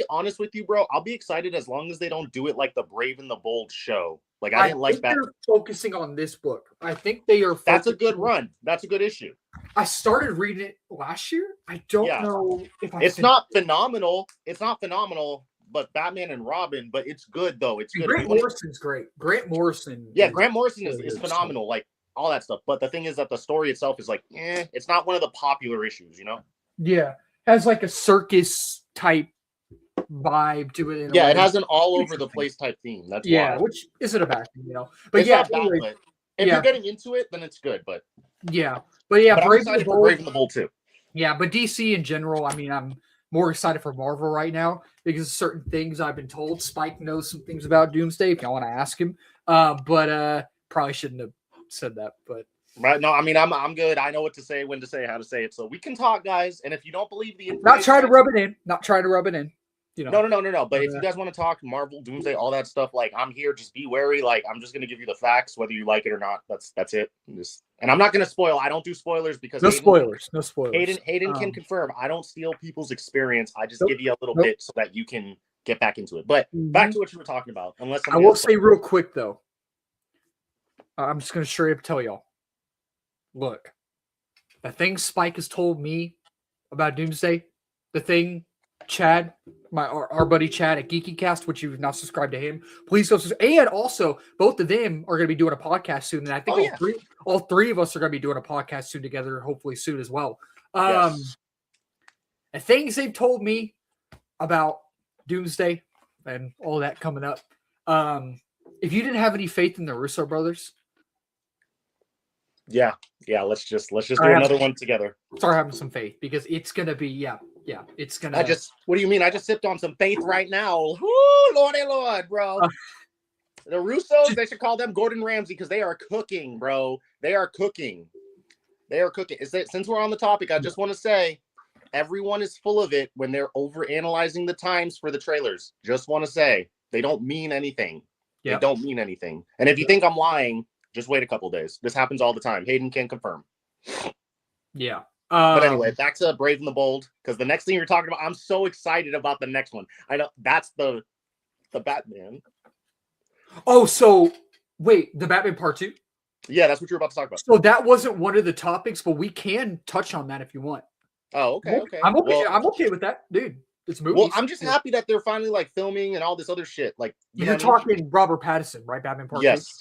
honest with you, bro. I'll be excited as long as they don't do it like the Brave and the Bold show. Like I didn't like that. They're focusing on this book. I think they are. That's a good run. That's a good issue. I started reading it last year. I don't know if It's not phenomenal. It's not phenomenal, but Batman and Robin. But it's good though. It's good. Grant Morrison's great. Grant Morrison. Yeah, Grant Morrison is phenomenal. Like all that stuff. But the thing is that the story itself is like, it's not one of the popular issues. You know. Yeah, has like a circus type vibe to it. It has an all over the place type theme. That's why. Which isn't a bad thing, But it's not bad, but if you're getting into it, then it's good. But Brave and the Bold too. Yeah, but DC in general, I mean, I'm more excited for Marvel right now because of certain things I've been told. Spike knows some things about Doomsday if y'all want to ask him. But probably shouldn't have said that. But right, no, I mean, I'm good. I know what to say, when to say, how to say it. So we can talk, guys. And if you don't believe the not trying to rub it in. No. But if you guys want to talk Marvel, Doomsday, all that stuff, like I'm here. Just be wary. Like I'm just gonna give you the facts, whether you like it or not. That's it. And I'm not gonna spoil. I don't do spoilers because no spoilers. Hayden can confirm. I don't steal people's experience. I just give you a little bit so that you can get back into it. But back to what you were talking about. Unless I will say real quick though, I'm just gonna straight up tell y'all. Look, the thing Spike has told me about Doomsday, the thing Chad our buddy Chad at GeekyCast, which you've now subscribed to him. Please go subscribe. And also, both of them are going to be doing a podcast soon. And I think all three of us are going to be doing a podcast soon together, hopefully soon as well. Yes. And things they've told me about Doomsday and all that coming up. If you didn't have any faith in the Russo brothers, yeah, let's just do another one together. Start having some faith because it's gonna be it's gonna. What do you mean? I just sipped on some faith right now. Woo, Lordy Lord, bro. The Russos, they should call them Gordon Ramsay because they are cooking, bro. They are cooking. Since we're on the topic, I just want to say, everyone is full of it when they're over analyzing the times for the trailers. Just want to say they don't mean anything. Yep. They don't mean anything. And if you think I'm lying, just wait a couple days. This happens all the time. Hayden can confirm. Yeah. But anyway, back to Brave and the Bold, because the next thing you're talking about, I'm so excited about the next one. I know that's the Batman. Oh, so wait, the Batman Part 2? Yeah, that's what you're about to talk about. So that wasn't one of the topics, but we can touch on that if you want. Oh, okay. I'm okay. Well, I'm okay with that, dude. It's movies. Well, I'm just happy that they're finally like filming and all this other shit. Like you're talking Robert Pattinson, right? Batman Part 2? Yes.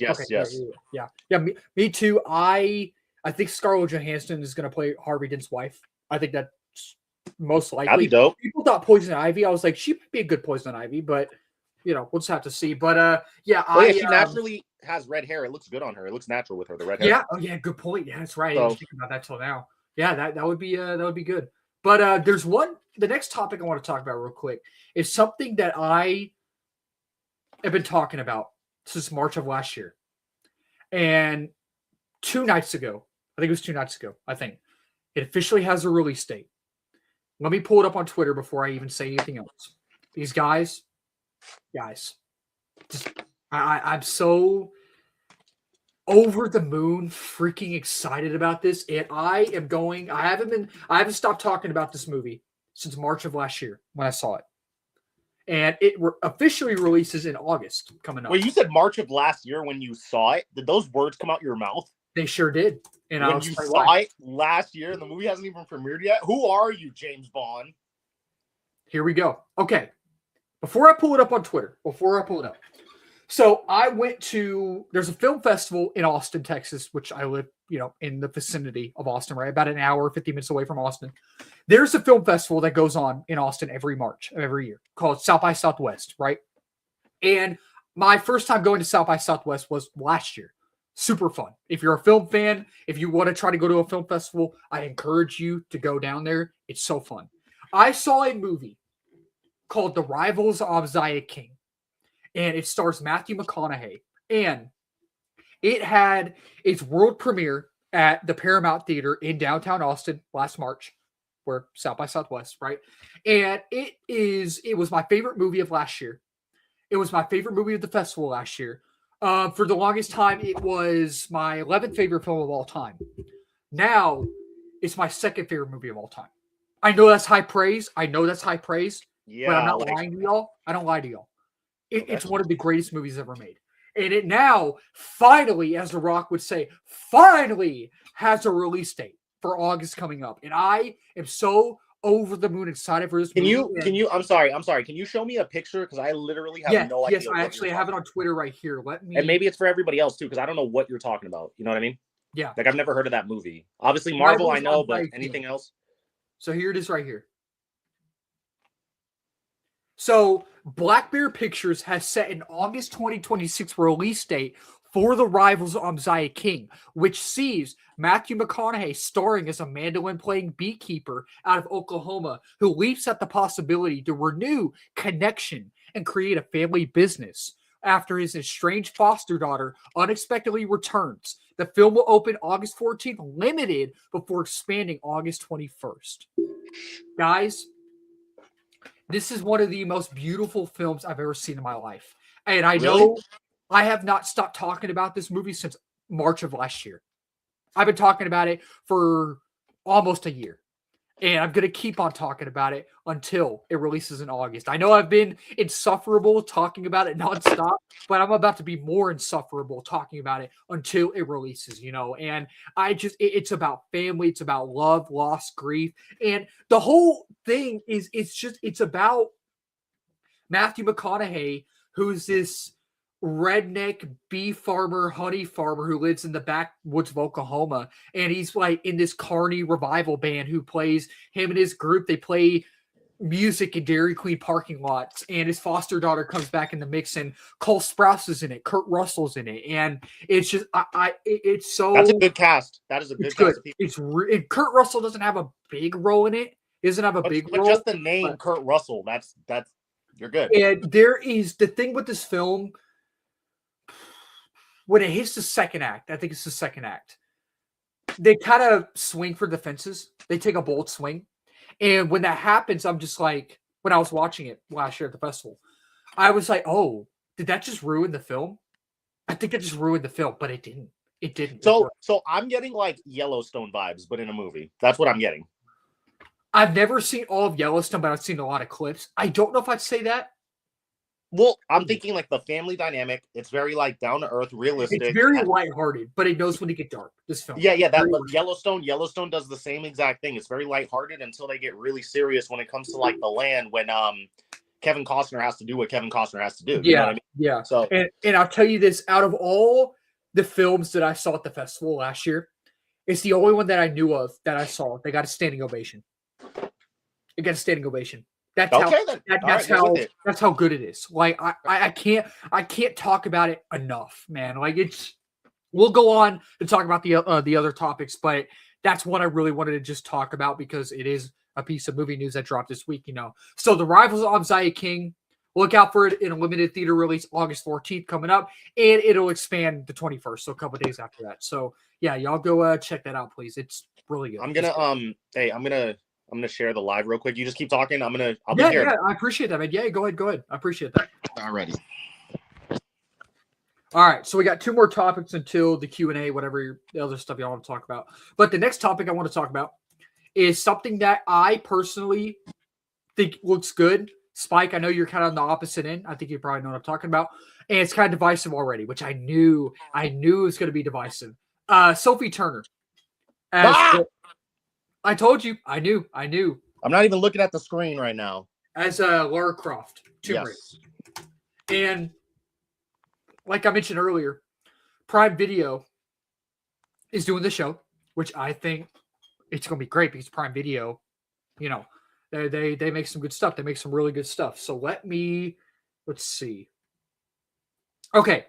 Yeah. Me too. I think Scarlett Johansson is going to play Harvey Dent's wife. I think that's most likely. That'd be dope. People thought Poison Ivy. I was like, she would be a good Poison Ivy, but we'll just have to see. But she naturally has red hair. It looks good on her. It looks natural with her. The red hair. Yeah. Oh yeah. Good point. Yeah, that's right. I didn't think about that till now. Yeah, that would be good. But there's one. The next topic I want to talk about real quick is something that I have been talking about since March of last year, and 2 nights ago, I think it was 2 nights ago. I think it officially has a release date. Let me pull it up on Twitter before I even say anything else. These guys, just I'm so over the moon, freaking excited about this. And I haven't stopped talking about this movie since March of last year when I saw it. And it officially releases in August coming up. Well, you said March of last year when you saw it. Did those words come out your mouth? They sure did. And when you saw it last year and the movie hasn't even premiered yet? Who are you, James Bond? Here we go. Okay. Before I pull it up on Twitter, so I went to, there's a film festival in Austin, Texas, which I live, in the vicinity of Austin, right? About an hour, 50 minutes away from Austin. There's a film festival that goes on in Austin every March of every year called South by Southwest, right? And my first time going to South by Southwest was last year. Super fun. If you're a film fan, if you want to try to go to a film festival, I encourage you to go down there. It's so fun. I saw a movie called The Rivals of Amziah King. And it stars Matthew McConaughey. And it had its world premiere at the Paramount Theater in downtown Austin last March, where South by Southwest, right? And it was my favorite movie of last year. It was my favorite movie of the festival last year. For the longest time, it was my 11th favorite film of all time. Now, it's my second favorite movie of all time. I know that's high praise. Yeah, but I'm not lying to y'all. I don't lie to y'all. It's one of the greatest movies ever made. And it now, finally, as The Rock would say, finally has a release date for August coming up. And I am so over the moon excited for this movie. I'm sorry. Can you show me a picture? Because I literally have no idea. Yes, I actually have it on Twitter right here. And maybe it's for everybody else, too, because I don't know what you're talking about. You know what I mean? Yeah. Like, I've never heard of that movie. Obviously, Marvel, I know, but anything else? So here it is right here. So Black Bear Pictures has set an August 2026 release date for The Rivals of Amziah King, which sees Matthew McConaughey starring as a mandolin-playing beekeeper out of Oklahoma who leaps at the possibility to renew connection and create a family business after his estranged foster daughter unexpectedly returns. The film will open August 14th, limited, before expanding August 21st. Guys, this is one of the most beautiful films I've ever seen in my life. And I know I have not stopped talking about this movie since March of last year. I've been talking about it for almost a year. And I'm going to keep on talking about it until it releases in August. I know I've been insufferable talking about it nonstop, but I'm about to be more insufferable talking about it until it releases, And it's about family. It's about love, loss, grief. And the whole thing it's about Matthew McConaughey, who's this redneck beef farmer, honey farmer who lives in the backwoods of Oklahoma, and he's like in this Carney revival band who plays him and his group. They play music in Dairy Queen parking lots, and his foster daughter comes back in the mix, and Cole Sprouse is in it, Kurt Russell's in it, and it's just it's so that's a good cast. That is a good cast. It's Kurt Russell doesn't have a big role in it. He doesn't have a big role. But just the name Kurt Russell, that's you're good. And there is the thing with this film. When it hits the second act, I think it's the second act, they kind of swing for the fences. They take a bold swing. And when that happens, I'm just like, when I was watching it last year at the festival, I was like, oh, did that just ruin the film? I think it just ruined the film, but it didn't. It didn't. So I'm getting like Yellowstone vibes, but in a movie. That's what I'm getting. I've never seen all of Yellowstone, but I've seen a lot of clips. I don't know if I'd say that. Well, I'm thinking like the family dynamic. It's very like down to earth, realistic. It's very lighthearted, but it knows when to get dark. This film. Yeah. That Yellowstone does the same exact thing. It's very lighthearted until they get really serious when it comes to like the land. When Kevin Costner has to do what Kevin Costner has to do. You know what I mean? Yeah. So and I'll tell you this: out of all the films that I saw at the festival last year, it's the only one that I knew of that I saw. They got a standing ovation. It got a standing ovation. That's how good it is. Like I can't talk about it enough, man. Like we'll go on to talk about the other topics, but that's what I really wanted to just talk about because it is a piece of movie news that dropped this week, So The Rivals of Amziah King, look out for it in a limited theater release August 14th coming up, and it'll expand the 21st, so a couple days after that. So yeah, y'all go check that out, please. It's really good. I'm gonna share the live real quick. You just keep talking. I'll be here. Yeah, I appreciate that, man. Yeah, go ahead. I appreciate that. Alrighty. All right, so we got two more topics until the Q&A, whatever the other stuff y'all want to talk about. But the next topic I want to talk about is something that I personally think looks good. Spike, I know you're kind of on the opposite end. I think you probably know what I'm talking about. And it's kind of divisive already, which I knew it was going to be divisive. Sophie Turner. I told you. I knew. I'm not even looking at the screen right now. As Lara Croft, Tomb Raider. And like I mentioned earlier, Prime Video is doing the show, which I think it's going to be great because Prime Video, they make some good stuff. They make some really good stuff. So let's see. Okay.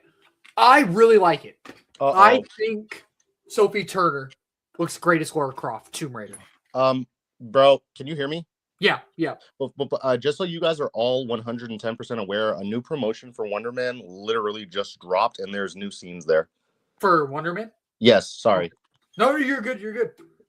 I really like it. I think Sophie Turner looks great as Lara Croft, Tomb Raider. Bro, can you hear me? Yeah. But just so you guys are all 110% aware, a new promotion for Wonder Man literally just dropped, and there's new scenes there. For Wonder Man? Yes, sorry. No, you're good.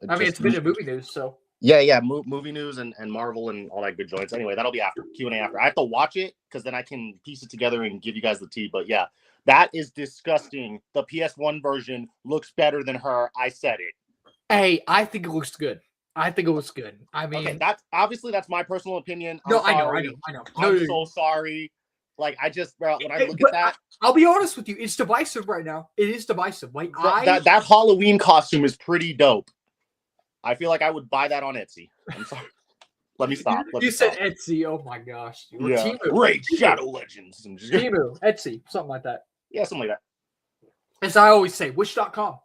I mean, it's been a movie news, so. Yeah, movie news and Marvel and all that good joints. Anyway, that'll be after Q&A after. I have to watch it because then I can piece it together and give you guys the tea. But yeah, that is disgusting. The PS1 version looks better than her. I said it. Hey, I think it looks good. I mean, okay, that's my personal opinion. I know. I'm so sorry. Like, I just, bro, when I look at that, I'll be honest with you, it's divisive right now. It is divisive. Like that Halloween costume is pretty dope. I feel like I would buy that on Etsy. I'm sorry. Let me stop. You said Etsy. Oh my gosh. Yeah. Temu. Great Shadow Legends. Temu, Etsy, something like that. Yeah, something like that. As I always say, wish.com.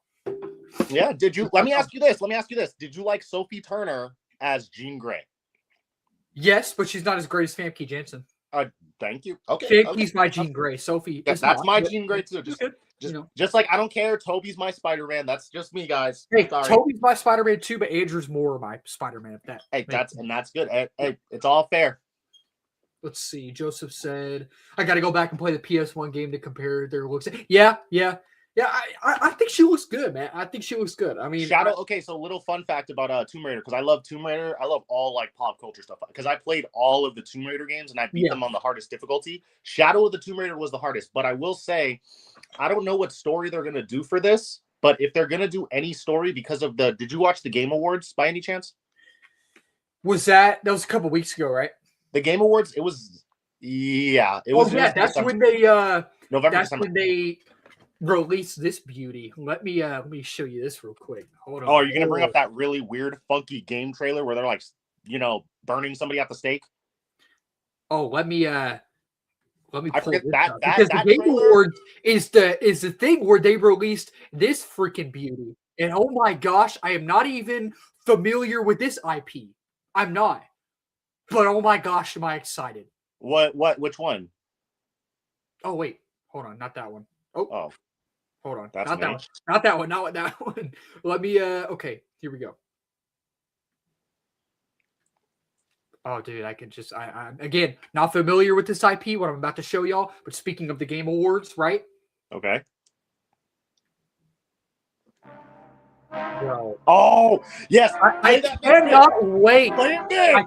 Yeah. Let me ask you this. Did you like Sophie Turner as Jean Grey? Yes, but she's not as great as Famke Janssen. Thank you. Okay. Famke's my Jean Grey. Sophie. Yes, that's my Jean Grey too. Just like I don't care. Toby's my Spider-Man. That's just me, guys. Hey, sorry. Toby's my Spider-Man too, but Andrew's more my Spider-Man. That's good. Hey, it's all fair. Let's see. Joseph said, "I got to go back and play the PS1 game to compare their looks." Yeah. I think she looks good, man. I think she looks good. I mean, Okay, so little fun fact about Tomb Raider, because I love Tomb Raider. I love all like pop culture stuff because I played all of the Tomb Raider games and I beat them on the hardest difficulty. Shadow of the Tomb Raider was the hardest, but I will say, I don't know what story they're gonna do for this. But if they're gonna do any story because of did you watch the Game Awards by any chance? That was a couple weeks ago, right? The Game Awards, it was. That's when they November. That's December. when they release this beauty. Let me show you this real quick. Hold on. Oh, are you gonna bring up that really weird, funky game trailer where they're like, burning somebody at the stake? Oh, let me Let me I pull forget this that up. that Because that the Game trailer. Awards is the thing where they released this freaking beauty. And oh my gosh, I am not even familiar with this IP. I'm not. But oh my gosh, am I excited. Which one? Oh wait, hold on, not that one. Oh, Oh, hold on. that's Not me. that one. Not that one. Not that one. Let me okay, here we go. Oh, dude, I can just I again not familiar with this IP, what I'm about to show y'all. But speaking of the Game Awards, right? Okay. Bro, Oh, yes. I Play that bit. cannot wait. Play it big.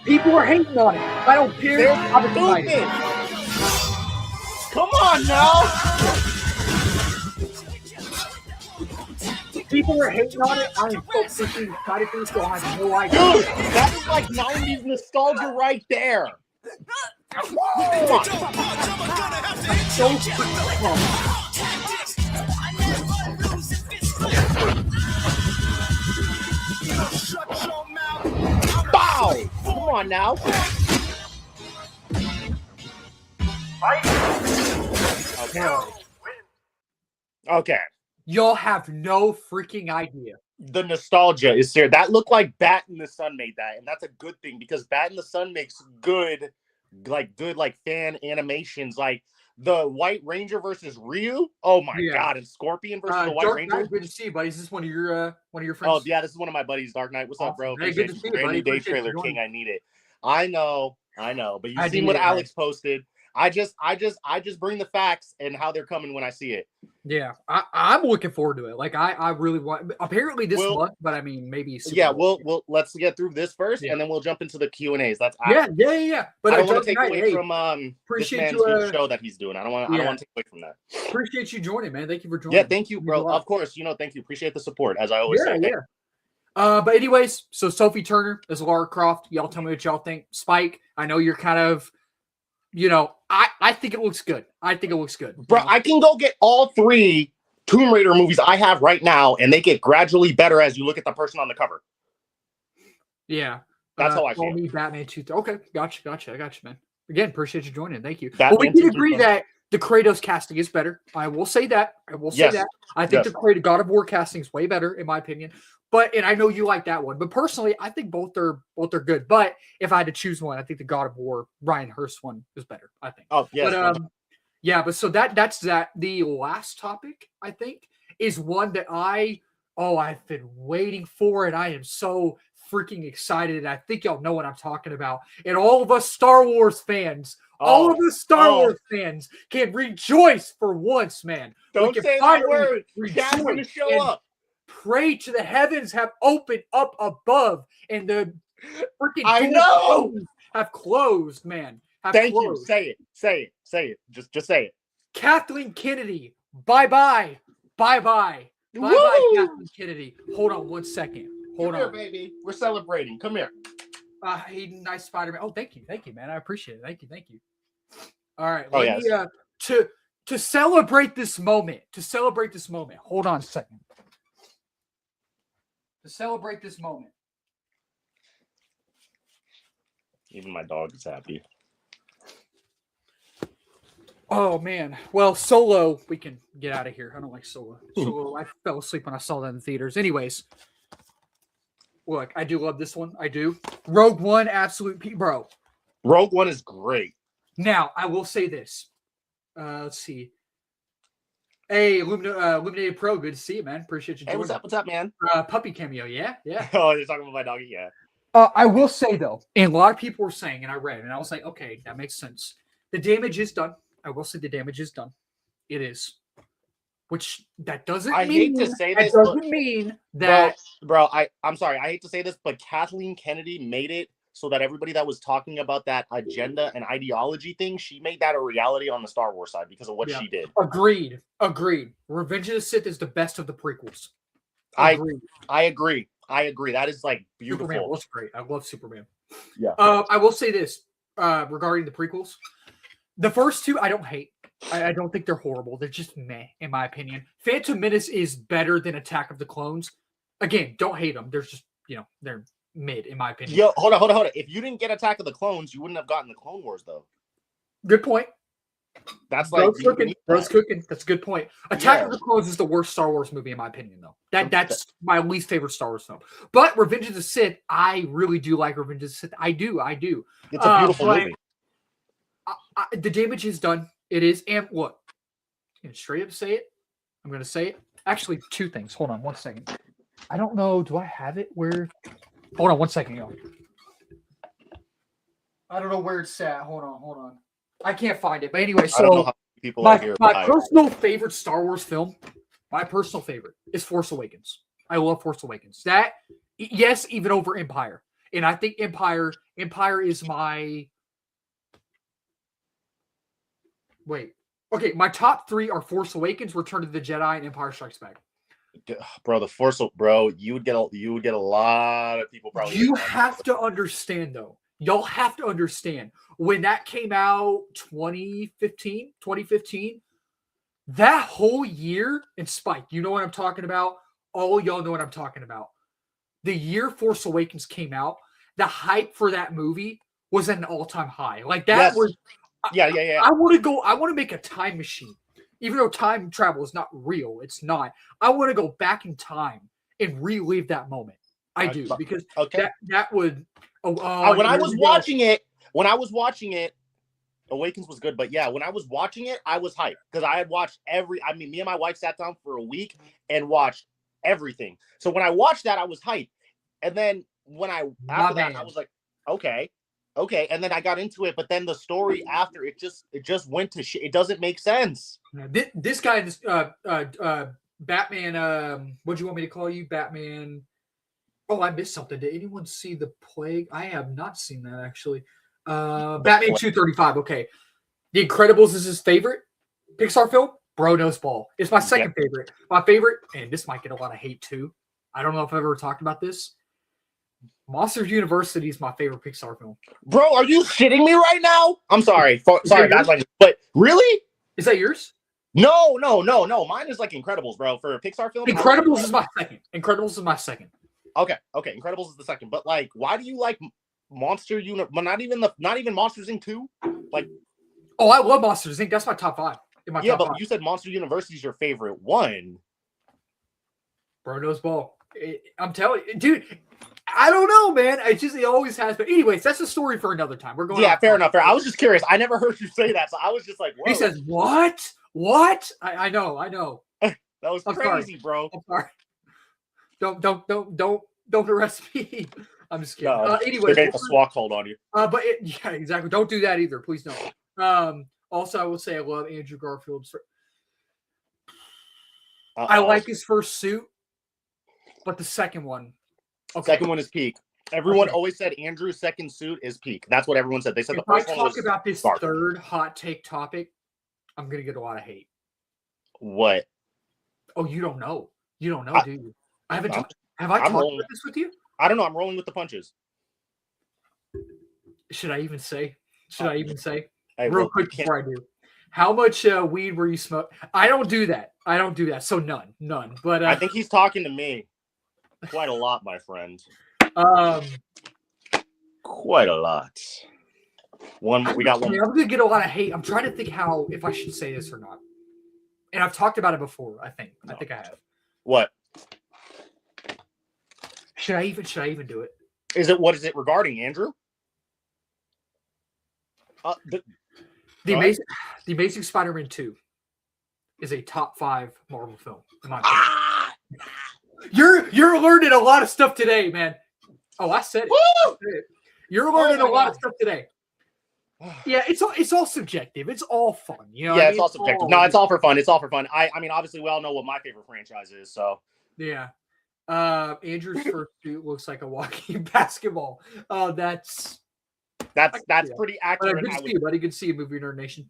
People are hating on it. I don't care. They're I'm excited. stupid. Come on now. People are hating on it. I am so freaking excited for this, so I have no idea. Dude, that is like 90s nostalgia right there. Come on. So freaking pumped. Bow. Come on now. Okay. Y'all have no freaking idea. The nostalgia is there. That looked like Bat in the Sun made that, and that's a good thing because Bat in the Sun makes good fan animations, like the White Ranger versus Ryu. Oh my god, and Scorpion versus the White Dark Ranger. Knight, good to see you, buddy. Is this one of your friends? Oh yeah, this is one of my buddies, Dark Knight. What's up, bro? Hey, good to see you, Brand buddy. new day Appreciate you trailer joining. king. I need it. I know. But you I seen need what it, Alex posted. I just bring the facts and how they're coming when I see it. Yeah, I'm looking forward to it. Like I really want. Apparently this month, but I mean maybe. We'll let's get through this first, and then we'll jump into the Q&As. That's yeah. But I don't want to take away from this appreciate man's you, show that he's doing. I don't want to take away from that. Appreciate you joining, man. Thank you for joining. Yeah, thank you, bro. Of course, thank you. Appreciate the support, as I always say. Yeah. But anyways, so Sophie Turner is Lara Croft. Y'all tell me what y'all think. Spike, I know you're kind of. I think it looks good. Bro, I can go get all 3 Tomb Raider movies I have right now, and they get gradually better as you look at the person on the cover. Yeah. That's how I feel. Me Batman 2. Okay, gotcha. I got you, man. Again, appreciate you joining. Thank you. Batman we can agree that the Kratos casting is better. I will say that. I think the God of War casting is way better, in my opinion. And I know you like that one. But personally, I think both are good. But if I had to choose one, I think the God of War Ryan Hurst one is better, I think. Oh, yes. But so that's that. The last topic, I think, is one that I've been waiting for, and I am so freaking excited. And I think y'all know what I'm talking about. And all of us Star Wars fans, Wars fans can rejoice for once, man. Don't say that word. Dad's gonna show up. Pray to the heavens have opened up above, and the freaking doors have closed, man. Thank you. Say it. Just say it. Kathleen Kennedy. Bye-bye. Bye-bye, Kathleen Kennedy. Hold on 1 second. Come here, baby. We're celebrating. Come here. Hayden, nice Spider-Man. Oh, thank you, man. I appreciate it. Thank you. All right. To celebrate this moment. Hold on a second. To celebrate this moment. Even my dog is happy. Oh, man. Well, Solo, we can get out of here. I don't like Solo. I fell asleep when I saw that in the theaters. Anyways. Look, I do love this one. I do. Rogue One, absolute bro. Rogue One is great. Now, I will say this. Let's see. Hey, Illuminated Pro, good to see you, man. Appreciate you. Hey, what's up, man? Puppy cameo, yeah. Oh, you're talking about my doggy, yeah. I will say though, and a lot of people were saying, and I read, and I was like, okay, that makes sense. The damage is done. I will say the damage is done. It is. Which that doesn't mean. Hate to say this. Doesn't mean that. Bro, I'm sorry. I hate to say this, but Kathleen Kennedy made it so that everybody that was talking about that agenda and ideology thing, she made that a reality on the Star Wars side because of what she did. Agreed. Revenge of the Sith is the best of the prequels. I agree. That is like beautiful. Superman was great. I love Superman. Yeah. I will say this regarding the prequels. The first 2, I don't hate. I don't think they're horrible. They're just meh, in my opinion. Phantom Menace is better than Attack of the Clones. Again, don't hate them. They're just, they're mid, in my opinion. Yo, hold on. If you didn't get Attack of the Clones, you wouldn't have gotten the Clone Wars, though. Good point. That's like Bro's cooking. That's a good point. Attack of the Clones is the worst Star Wars movie in my opinion, though. That's my least favorite Star Wars film. But Revenge of the Sith, I really do like Revenge of the Sith. I do. It's a beautiful movie. The damage is done. It is. And look, I'm gonna straight up say it. I'm gonna say it. Actually, two things. Hold on 1 second. I don't know. Do I have it? Where? Hold on 1 second, y'all. I don't know where it's at. Hold on. I can't find it. But anyway, so my personal favorite Star Wars film, my personal favorite is Force Awakens. I love Force Awakens. That, yes, even over Empire. And I think Empire is my... Wait. Okay, my top three are Force Awakens, Return of the Jedi, and Empire Strikes Back. Bro, you would get a lot of people probably. You have to understand, though. Y'all have to understand, when that came out 2015, that whole year, and Spike, you know what I'm talking about? All y'all know what I'm talking about. The year Force Awakens came out, the hype for that movie was at an all-time high. Like that was... Yeah. I want to make a time machine. Even though time travel is not real, it's not. I want to go back in time and relive that moment. I do, because that would... when I was watching it, Awakens was good, but yeah, when I was watching it, I was hyped because I had watched me and my wife sat down for a week and watched everything. So when I watched that, I was hyped. And then I was like, okay. And then I got into it, but then the story after it just went to shit. It doesn't make sense. This guy, Batman, what do you want me to call you? Batman. Oh, I missed something. Did anyone see The Plague? I have not seen that, actually. Batman 235. Okay. The Incredibles is his favorite Pixar film. Bro knows ball. It's my second favorite. My favorite, and this might get a lot of hate, too. I don't know if I've ever talked about this. Monsters University is my favorite Pixar film. Bro, are you shitting me right now? I'm sorry. Sorry, bad language. But really? Is that yours? No. Mine is like Incredibles, bro. For a Pixar film. Incredibles is my second. Okay. Incredibles is the second. But like, why do you like Monster Universe? Not even Monsters Inc. 2? Like, oh, I love Monsters Inc. That's my top 5. But you said Monster University is your favorite one. Bro knows ball. I'm telling you, dude. I don't know, man. It always has. But anyways, that's a story for another time. We're going. Yeah, fair enough. I was just curious. I never heard you say that, so I was just like, whoa. He says, "What? What?" I know. That was crazy, bro. I'm sorry. Don't arrest me. I'm just kidding. No, anyway, they make a SWAT call on you. But yeah, exactly. Don't do that either. Please don't. Also, I will say I love Andrew Garfield's. I like his first suit, but the second one. Okay. Second one is peak. Everyone always said Andrew's second suit is peak. That's what everyone said. They said if the first I one was talk about this dark. Third hot take topic, I'm gonna get a lot of hate. What? Oh, you don't know. You don't know, do you? I haven't. Have I talked about this with you? I don't know. I'm rolling with the punches. Should I even say? Hey, real quick before I do. How much weed were you smoking? I don't do that. So none. But I think he's talking to me. Quite a lot, my friend. Quite a lot. We got one. I'm gonna get a lot of hate. I'm trying to think if I should say this or not. And I've talked about it before. I think I have. What? Should I even do it? What is it regarding, Andrew? The Amazing Spider-Man 2 is a top 5 Marvel film. In my opinion. You're learning a lot of stuff today, man. Oh, I said it. You're learning a lot of stuff today. Yeah, it's all subjective. It's all fun, you know. Yeah, it's all subjective. No, it's all for fun. I mean, obviously, we all know what my favorite franchise is. So yeah, Andrew's first suit looks like a walking basketball. That's pretty accurate. Good to see you, buddy. Good to see you, Movie Nerd Nation.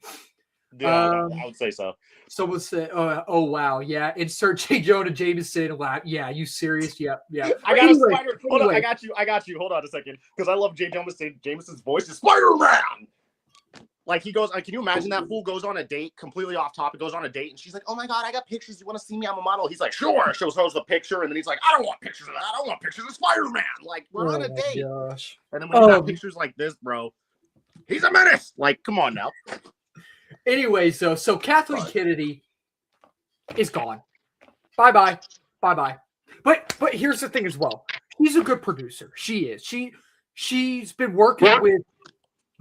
Yeah, I would say so. Someone said, "Oh wow, yeah." Insert J. Jonah Jameson. Yeah, you serious? Yeah. I got a spider. Hold on, I got you. Hold on a second, because I love J. Jonah Jameson's voice. Is Spider-Man. Like he goes. Can you imagine that fool goes on a date, completely off topic, goes on a date, and she's like, "Oh my god, I got pictures. You want to see me? I'm a model." He's like, "Sure." Shows the picture, and then he's like, "I don't want pictures of that. I want pictures of Spider-Man." Like we're on a date. Gosh. And then when you got pictures like this, bro. He's a menace. Like, come on now. Anyway, so Kathleen Kennedy is gone. Bye-bye. Bye-bye. But here's the thing as well. She's a good producer. She is. She's been working with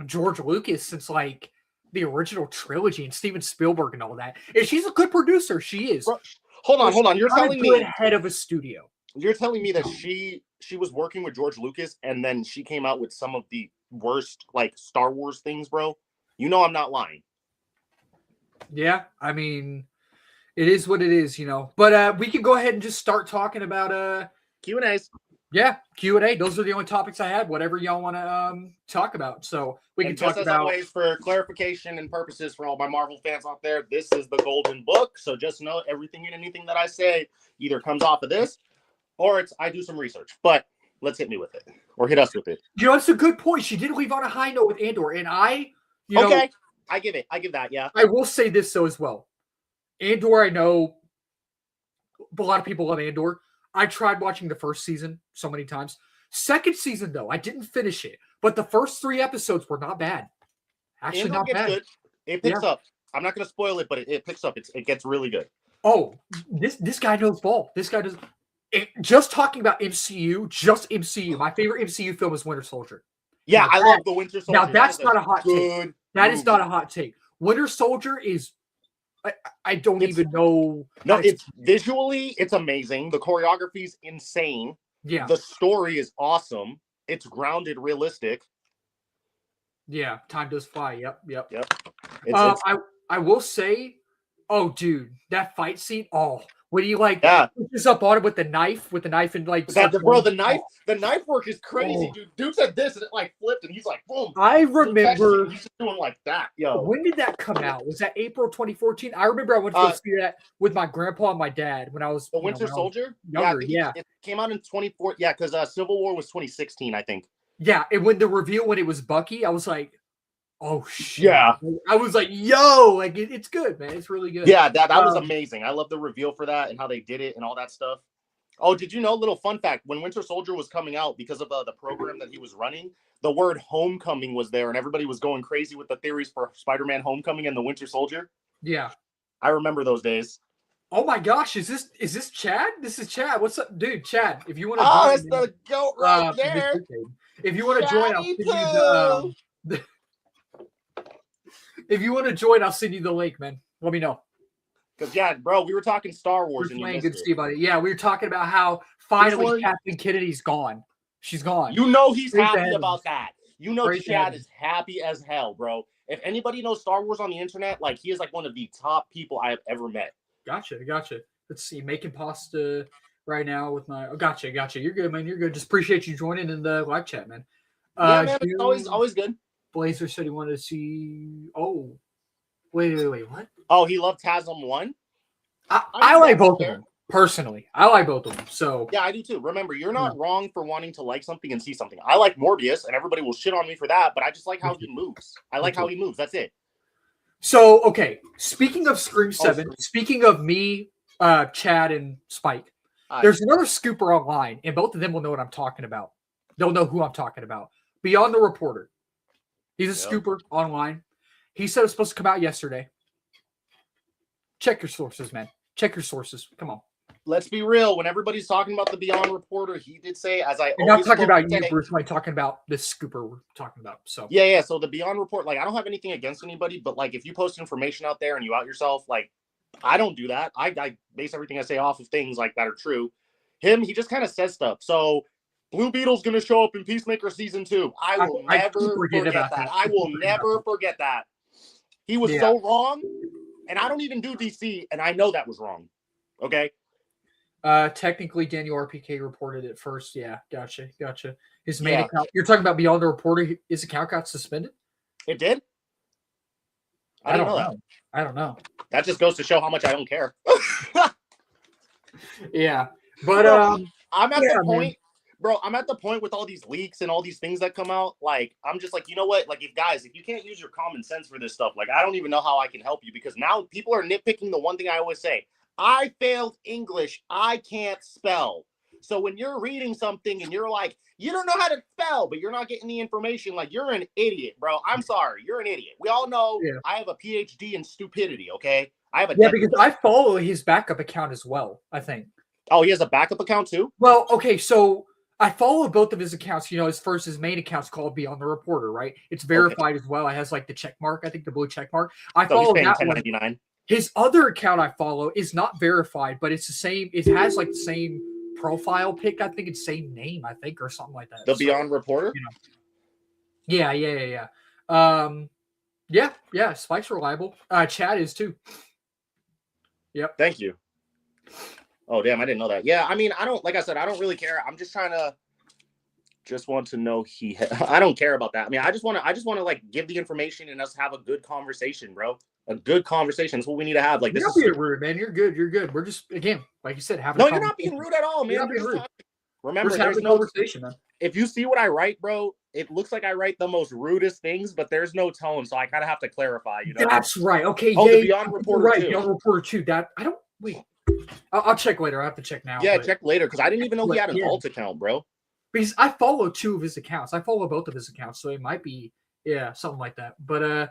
George Lucas since like the original trilogy and Steven Spielberg and all that. And she's a good producer. She is. Bro, hold on. You're telling me head of a studio. You're telling me that she was working with George Lucas and then she came out with some of the worst like Star Wars things, bro? You know I'm not lying. Yeah, I mean, it is what it is, you know. But we can go ahead and just start talking about Q&As. Yeah, Q&A. Those are the only topics I had. Whatever y'all want to talk about. So we can talk about. As always, for clarification and purposes for all my Marvel fans out there, this is the Golden Book. So just know everything and anything that I say either comes off of this, or I do some research. But let's hit me with it, or hit us with it. You know, it's a good point. She did leave on a high note with Andor, and I give that. Yeah, I will say this though as well. Andor, I know a lot of people love Andor. I tried watching the first season so many times. Second season, though, I didn't finish it. But the first 3 episodes were not bad. Actually, not bad. Good. It picks up. I'm not going to spoil it, but it picks up. It gets really good. Oh, this guy knows ball. This guy does. Just talking about MCU, just MCU. My favorite MCU film is Winter Soldier. Yeah, I love the Winter Soldier. Now, that's not a hot take. That is not a hot take. Winter Soldier is... I don't even know. No, it's visually, it's amazing. The choreography is insane. Yeah. The story is awesome. It's grounded, realistic. Yeah, time does fly. Yep. I will say, oh, dude, that fight scene. Oh, when he pushes up on him with the knife and like the knife work is crazy, dude. Dude said this and it like flipped and he's like, boom. I remember he's just doing like that, yo. When did that come out? Was that April 2014? I remember I went to go see that with my grandpa and my dad when I was the Winter Soldier. Younger, yeah. It came out in 2014. Yeah, because Civil War was 2016, I think. Yeah, and when the reveal when it was Bucky, I was like, oh shit! Yeah, I was like, "Yo, like it's good, man. It's really good." Yeah, that was amazing. I love the reveal for that and how they did it and all that stuff. Oh, did you know? Little fun fact: when Winter Soldier was coming out, because of the program that he was running, the word "Homecoming" was there, and everybody was going crazy with the theories for Spider-Man: Homecoming and the Winter Soldier. Yeah, I remember those days. Oh my gosh, is this Chad? This is Chad. What's up, dude? Chad, if you want to, that's the goat right there. If you want to join, I'll send you the. If you want to join, I'll send you the link, man. Let me know. Because, yeah, bro, we were talking Star Wars. We're playing good Steve, buddy. Yeah, we were talking about how finally Kathleen Kennedy's gone. She's gone. You know he's happy about that. You know Chad is happy as hell, bro. If anybody knows Star Wars on the internet, like, he is like one of the top people I have ever met. Gotcha. Let's see. Making pasta right now with my... Oh, gotcha. You're good, man. You're good. Just appreciate you joining in the live chat, man. Yeah, man. It's always good. Blazer said he wanted to see... Oh. Wait. What? Oh, he loved TASM 1? I like both of them, personally. I like both of them, so... Yeah, I do too. Remember, you're not wrong for wanting to like something and see something. I like Morbius, and everybody will shit on me for that, but I just like how he moves. I like how he moves. That's it. So, okay. Speaking of Scream 7, speaking of me, Chad, and Spike, there's another scooper online, and both of them will know what I'm talking about. They'll know who I'm talking about. Beyond the Reporter. He's a scooper online. He said it was supposed to come out yesterday. Check your sources, man. Check your sources. Come on. Let's be real. When everybody's talking about the Beyond Reporter, he did say, as I I'm not talking about you, Bruce. I'm talking about this scooper we're talking about. So yeah. So the Beyond Report, like, I don't have anything against anybody, but like, if you post information out there and you out yourself, like, I don't do that. I base everything I say off of things like that are true. He just kind of says stuff. So Blue Beetle's going to show up in Peacemaker season 2. I will never forget that. I will never forget that. He was so wrong, and I don't even do DC, and I know that was wrong. Okay? Technically, Daniel RPK reported it first. Yeah, gotcha. His main account. You're talking about Beyond the Reporter. His account got suspended? It did? I don't know that. I don't know. That just goes to show how much I don't care. Yeah. But I'm at the point... Bro, I'm at the point with all these leaks and all these things that come out. Like, I'm just like, you know what? Like, if you can't use your common sense for this stuff, like, I don't even know how I can help you, because now people are nitpicking the one thing I always say. I failed English. I can't spell. So when you're reading something and you're like, you don't know how to spell, but you're not getting the information, like, you're an idiot, bro. I'm sorry, you're an idiot. We all know I have a PhD in stupidity, okay? I have a because I follow his backup account as well, I think. Oh, he has a backup account too? Well, okay, so I follow both of his accounts. You know, his main account's called Beyond the Reporter, right? It's verified as well. It has like the check mark, I think the blue check mark. I follow that one. His other account I follow is not verified, but it's the same. It has like the same profile pic. I think it's same name, I think, or something like that. The Beyond Reporter? You know. Yeah. Spike's reliable. Chad is too. Yep. Thank you. Oh, damn, I didn't know that. Yeah, I mean, like I said, I don't really care. I'm just want to know I don't care about that. I mean, I just want to like give the information and us have a good conversation, bro. A good conversation. That's what we need to have. Like, you're not being rude, man. You're good. We're just, again, like you said, having No, you're not being rude at all, man. You're not being rude. Remember, there's no conversation, man. If you see what I write, bro, it looks like I write the most rudest things, but there's no tone, so I kind of have to clarify, you know? That's right. Okay, the Beyond Reporter too. Beyond Reporter too. I'll check later. I have to check now. Yeah, check later, because I didn't even know he had an alt account, bro. Because I follow two of his accounts. I follow both of his accounts, so it might be, something like that. But,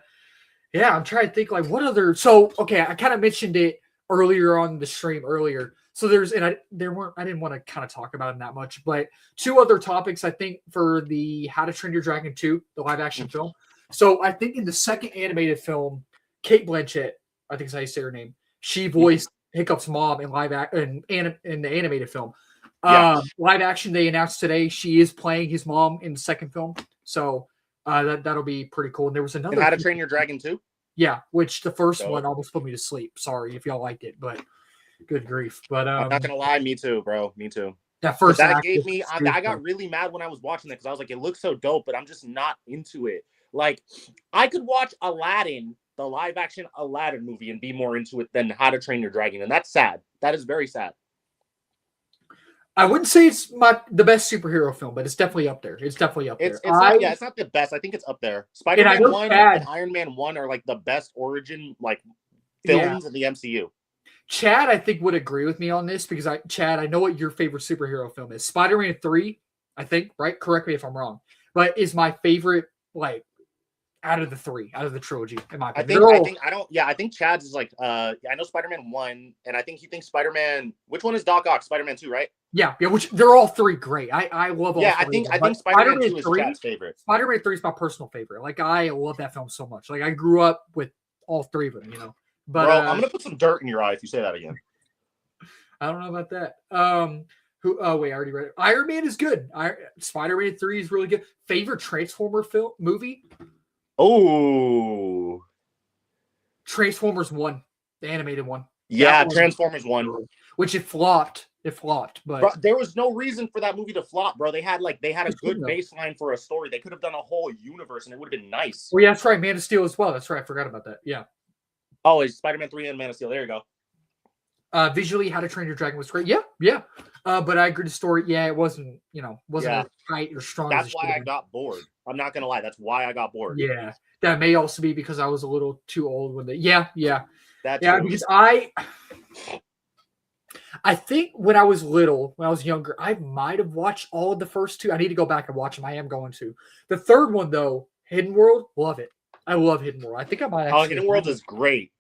I'm trying to think, like, what other... So, okay, I kind of mentioned it earlier on the stream earlier. So I didn't want to kind of talk about them that much, but two other topics, I think, for the How to Train Your Dragon 2, the live-action film. So I think in the second animated film, Cate Blanchett, I think is how you say her name, she voiced Hiccup's mom in in the animated film. Live action, they announced today she is playing his mom in the second film. So that'll be pretty cool. And there was another... And How to Train Your Dragon 2? Yeah, which the first one almost put me to sleep. Sorry if y'all liked it, but good grief. But I'm not going to lie, me too, bro. Me too. That gave me... I got really mad when I was watching that because I was like, it looks so dope, but I'm just not into it. Like, I could watch Aladdin, the live-action Aladdin movie, and be more into it than How to Train Your Dragon, and that's sad. That is very sad. I wouldn't say it's the best superhero film, but it's definitely up there. It's not the best. I think it's up there. Spider-Man 1 and Iron Man 1 are like the best origin films in the MCU. Chad, I think, would agree with me on this because I know what your favorite superhero film is. Spider-Man 3, I think, right? Correct me if I'm wrong, but is my favorite, like, out of the trilogy, in my opinion. I think Chad's is like, I know Spider-Man 1, and I think he thinks Spider-Man, which one is Doc Ock? Spider-Man 2, right? Yeah, which they're all three great. I love all three. I think Spider-Man 2 is Chad's favorite. Spider-Man 3 is my personal favorite. Like, I love that film so much. Like, I grew up with all three of them, you know. But bro, I'm gonna put some dirt in your eye if you say that again. I don't know about that. I already read it. Iron Man is good. Spider-Man 3 is really good. Favorite Transformer movie? Oh, Transformers 1, the animated one. Yeah, Transformers 1. Which it flopped. But bro, there was no reason for that movie to flop, bro. They had a good baseline for a story. They could have done a whole universe, and it would have been nice. Well, yeah, that's right. Man of Steel as well. That's right. I forgot about that. Yeah. Oh, it's Spider-Man 3 and Man of Steel. There you go. Visually, How to Train Your Dragon was great. Yeah. But I agree. The story, it wasn't as tight or strong. That's why I got bored. I'm not gonna lie. That's why I got bored. Yeah, that may also be because I was a little too old when That's true. Because I think when I was younger, I might have watched all of the first two. I need to go back and watch them. I am going to. The third one, though, Hidden World, love it. I love Hidden World. I think I might actually... Hidden World is great.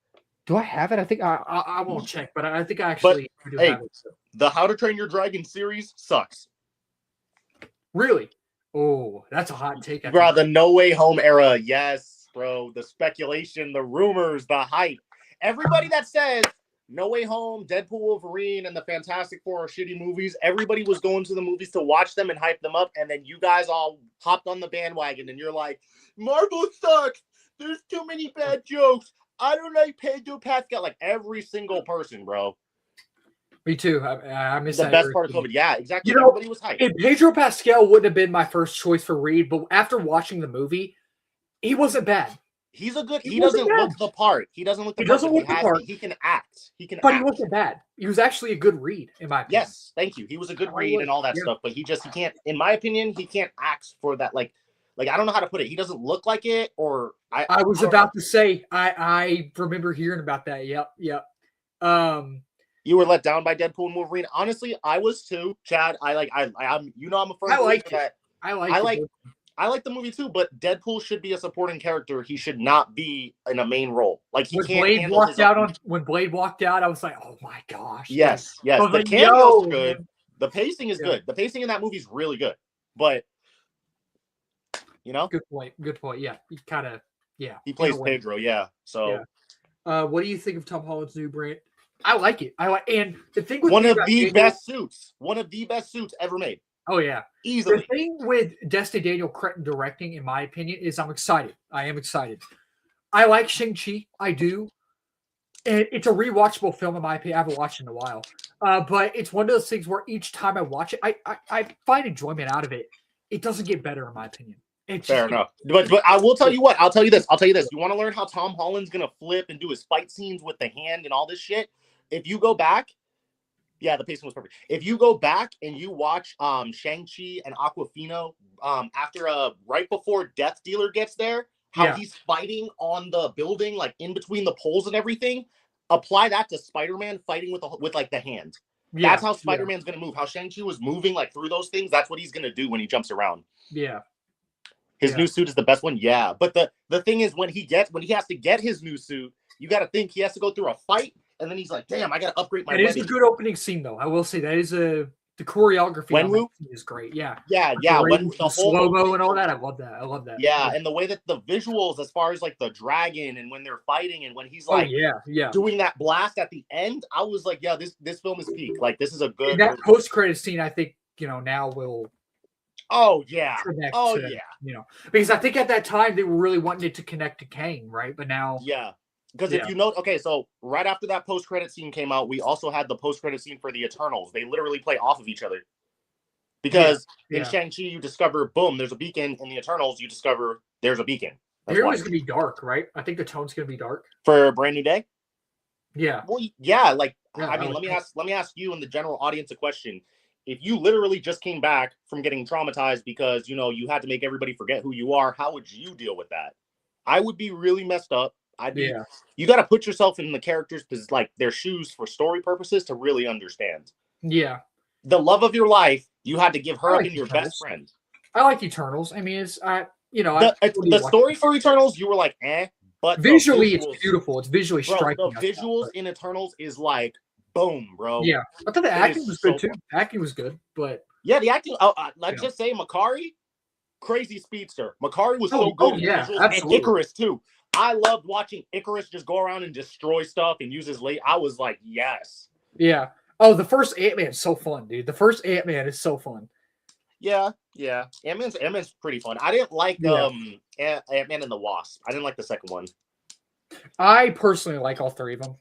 Do I have it? I think I won't check, but I think I actually do have it. So. The How to Train Your Dragon series sucks. Really? Oh, that's a hot take. Bro, the No Way Home era. Yes, bro. The speculation, the rumors, the hype. Everybody that says No Way Home, Deadpool, Wolverine, and the Fantastic Four are shitty movies, everybody was going to the movies to watch them and hype them up, and then you guys all hopped on the bandwagon, and you're like, Marvel sucks. There's too many bad jokes. I don't like Pedro Pascal. Like, every single person, bro. Me too. I miss the that. best part of COVID. Yeah, exactly. Everybody was hyped. And Pedro Pascal wouldn't have been my first choice for Reed, but after watching the movie, he wasn't bad. He doesn't look the part. He doesn't look the part. He can act. He wasn't bad. He was actually a good Reed, in my opinion. Yes, thank you. He was a good Reed and all that stuff, but he can't, in my opinion, he can't act for that. Like I don't know how to put it. He doesn't look like it, or I was about to say, I remember hearing about that. Yep. Yeah, You were let down by Deadpool and Wolverine. Honestly, I was too. Chad, I'm a firm believer that I like the movie too, but Deadpool should be a supporting character. He should not be in a main role. Like he can't handle his own. When Blade walked out, I was like, oh my gosh. Yes. The cameo's good. Man. The pacing is good. The pacing in that movie is really good. But good point. Yeah, he kind of He plays Pedro. Yeah. So, what do you think of Tom Holland's new brand? I like it. And the thing with one of the best suits ever made. Oh yeah, easily. The thing with Destiny Daniel Cretton directing, in my opinion, is I'm excited. I am excited. I like Shang-Chi. I do. And it's a rewatchable film in my opinion. I haven't watched it in a while. But it's one of those things where each time I watch it, I find enjoyment out of it. It doesn't get better, in my opinion. Fair enough. But I will tell you what. I'll tell you this. You want to learn how Tom Holland's going to flip and do his fight scenes with the hand and all this shit? If you go back, the pacing was perfect. If you go back and you watch Shang-Chi and Aquafina after right before Death Dealer gets there, how he's fighting on the building, like in between the poles and everything, apply that to Spider-Man fighting with like the hand. Yeah, that's how Spider-Man's going to move. How Shang-Chi was moving like through those things, that's what he's going to do when he jumps around. Yeah. His new suit is the best one. Yeah. But the thing is when he has to get his new suit, you got to think he has to go through a fight. And then he's like, damn, I got to upgrade my weapon. It is a good opening scene, though. I will say that is the choreography is great. Yeah. When the slow-mo and all that. I love that. Yeah. And the way that the visuals, as far as like the dragon and when they're fighting and when he's like doing that blast at the end, I was like, yeah, this film is peak. Like, this is a good. And that post-credit scene, I think, now will. Oh, yeah. Because I think at that time they were really wanting it to connect to Kang, right? But now. Yeah. Because if you know, so right after that post-credit scene came out, we also had the post-credit scene for the Eternals. They literally play off of each other. Because in Shang-Chi, you discover, boom, there's a beacon. In the Eternals, you discover there's a beacon. They're always going to be dark, right? I think the tone's going to be dark. For a Brand New Day? Yeah. Well, yeah. Let me ask you and the general audience a question. If you literally just came back from getting traumatized because, you had to make everybody forget who you are, how would you deal with that? I would be really messed up. You got to put yourself in the characters' like their shoes for story purposes to really understand. Yeah. The love of your life, you had to give her up in your best friend. I like Eternals. I mean, it's the story for Eternals, you were like, but visually it's beautiful. It's visually striking. The visuals in Eternals is like boom, bro. Yeah. I thought the acting was good too. Acting was good, but yeah, the acting. Let's just say Makari, crazy speedster. Makari was so good. Yeah, absolutely. And Icarus too. I loved watching Icarus just go around and destroy stuff and use his I was like, yes. Yeah. Oh, the first Ant-Man is so fun, dude. The first Ant-Man is so fun. Yeah. Ant-Man's pretty fun. I didn't like Ant-Man and the Wasp. I didn't like the second one. I personally like all three of them.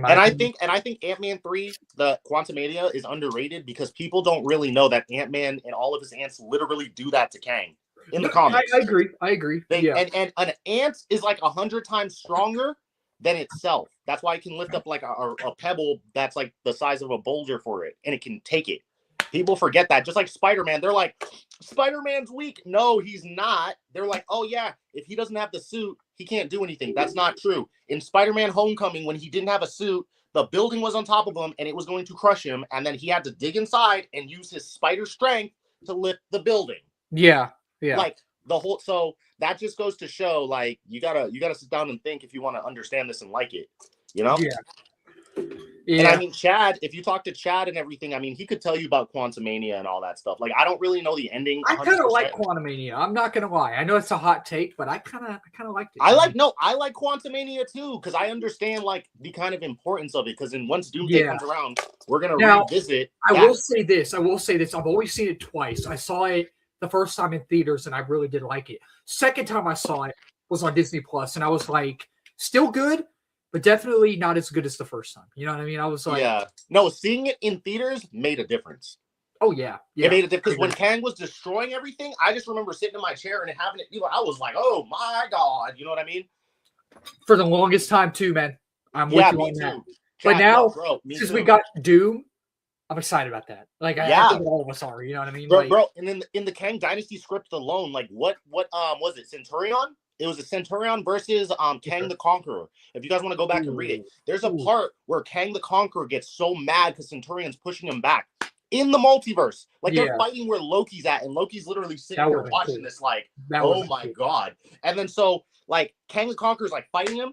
I think Ant-Man 3, the Quantumania, is underrated because people don't really know that Ant-Man and all of his ants literally do that to Kang. In the comics. I agree. And an ant is like 100 times stronger than itself. That's why it can lift up like a pebble that's like the size of a boulder for it, and it can take it. People forget that. Just like Spider-Man, they're like, Spider-Man's weak. No, he's not. They're like, oh yeah, if he doesn't have the suit, he can't do anything. That's not true. In Spider-Man Homecoming, when he didn't have a suit, the building was on top of him, and it was going to crush him, and then he had to dig inside and use his spider strength to lift the building. Yeah. Yeah. Like the whole, so that just goes to show, like, you gotta sit down and think if you want to understand this and like it, Yeah. And I mean, Chad, if you talk to Chad and everything, I mean, he could tell you about Quantumania and all that stuff. Like, I don't really know the ending. 100%. I kind of like Quantumania. I'm not gonna lie. I know it's a hot take, but I kind of liked it. I like Quantumania too because I understand like the kind of importance of it. Because once Doomsday comes around, we're gonna revisit. I will say this. I've always seen it twice. I saw it the first time in theaters, and I really did like it. Second time I saw it was on Disney Plus, and I was like, still good, but definitely not as good as the first time. You know what I mean? I was like, no, seeing it in theaters made a difference. Oh yeah, it made a difference because when Kang was destroying everything, I just remember sitting in my chair and having it. I was like, oh my god, you know what I mean? For the longest time too, man. I'm with you on that. But now, since we got Doom, I'm excited about that. Like, I think all of us are. You know what I mean, bro? And in the Kang Dynasty script alone, like, what was it? Centurion It was a Centurion versus Kang the Conqueror. If you guys want to go back and read it, there's a part where Kang the Conqueror gets so mad because Centurion's pushing him back in the multiverse. Like they're fighting where Loki's at, and Loki's literally sitting there watching this, like, oh my god. And then so like Kang the Conqueror's like fighting him,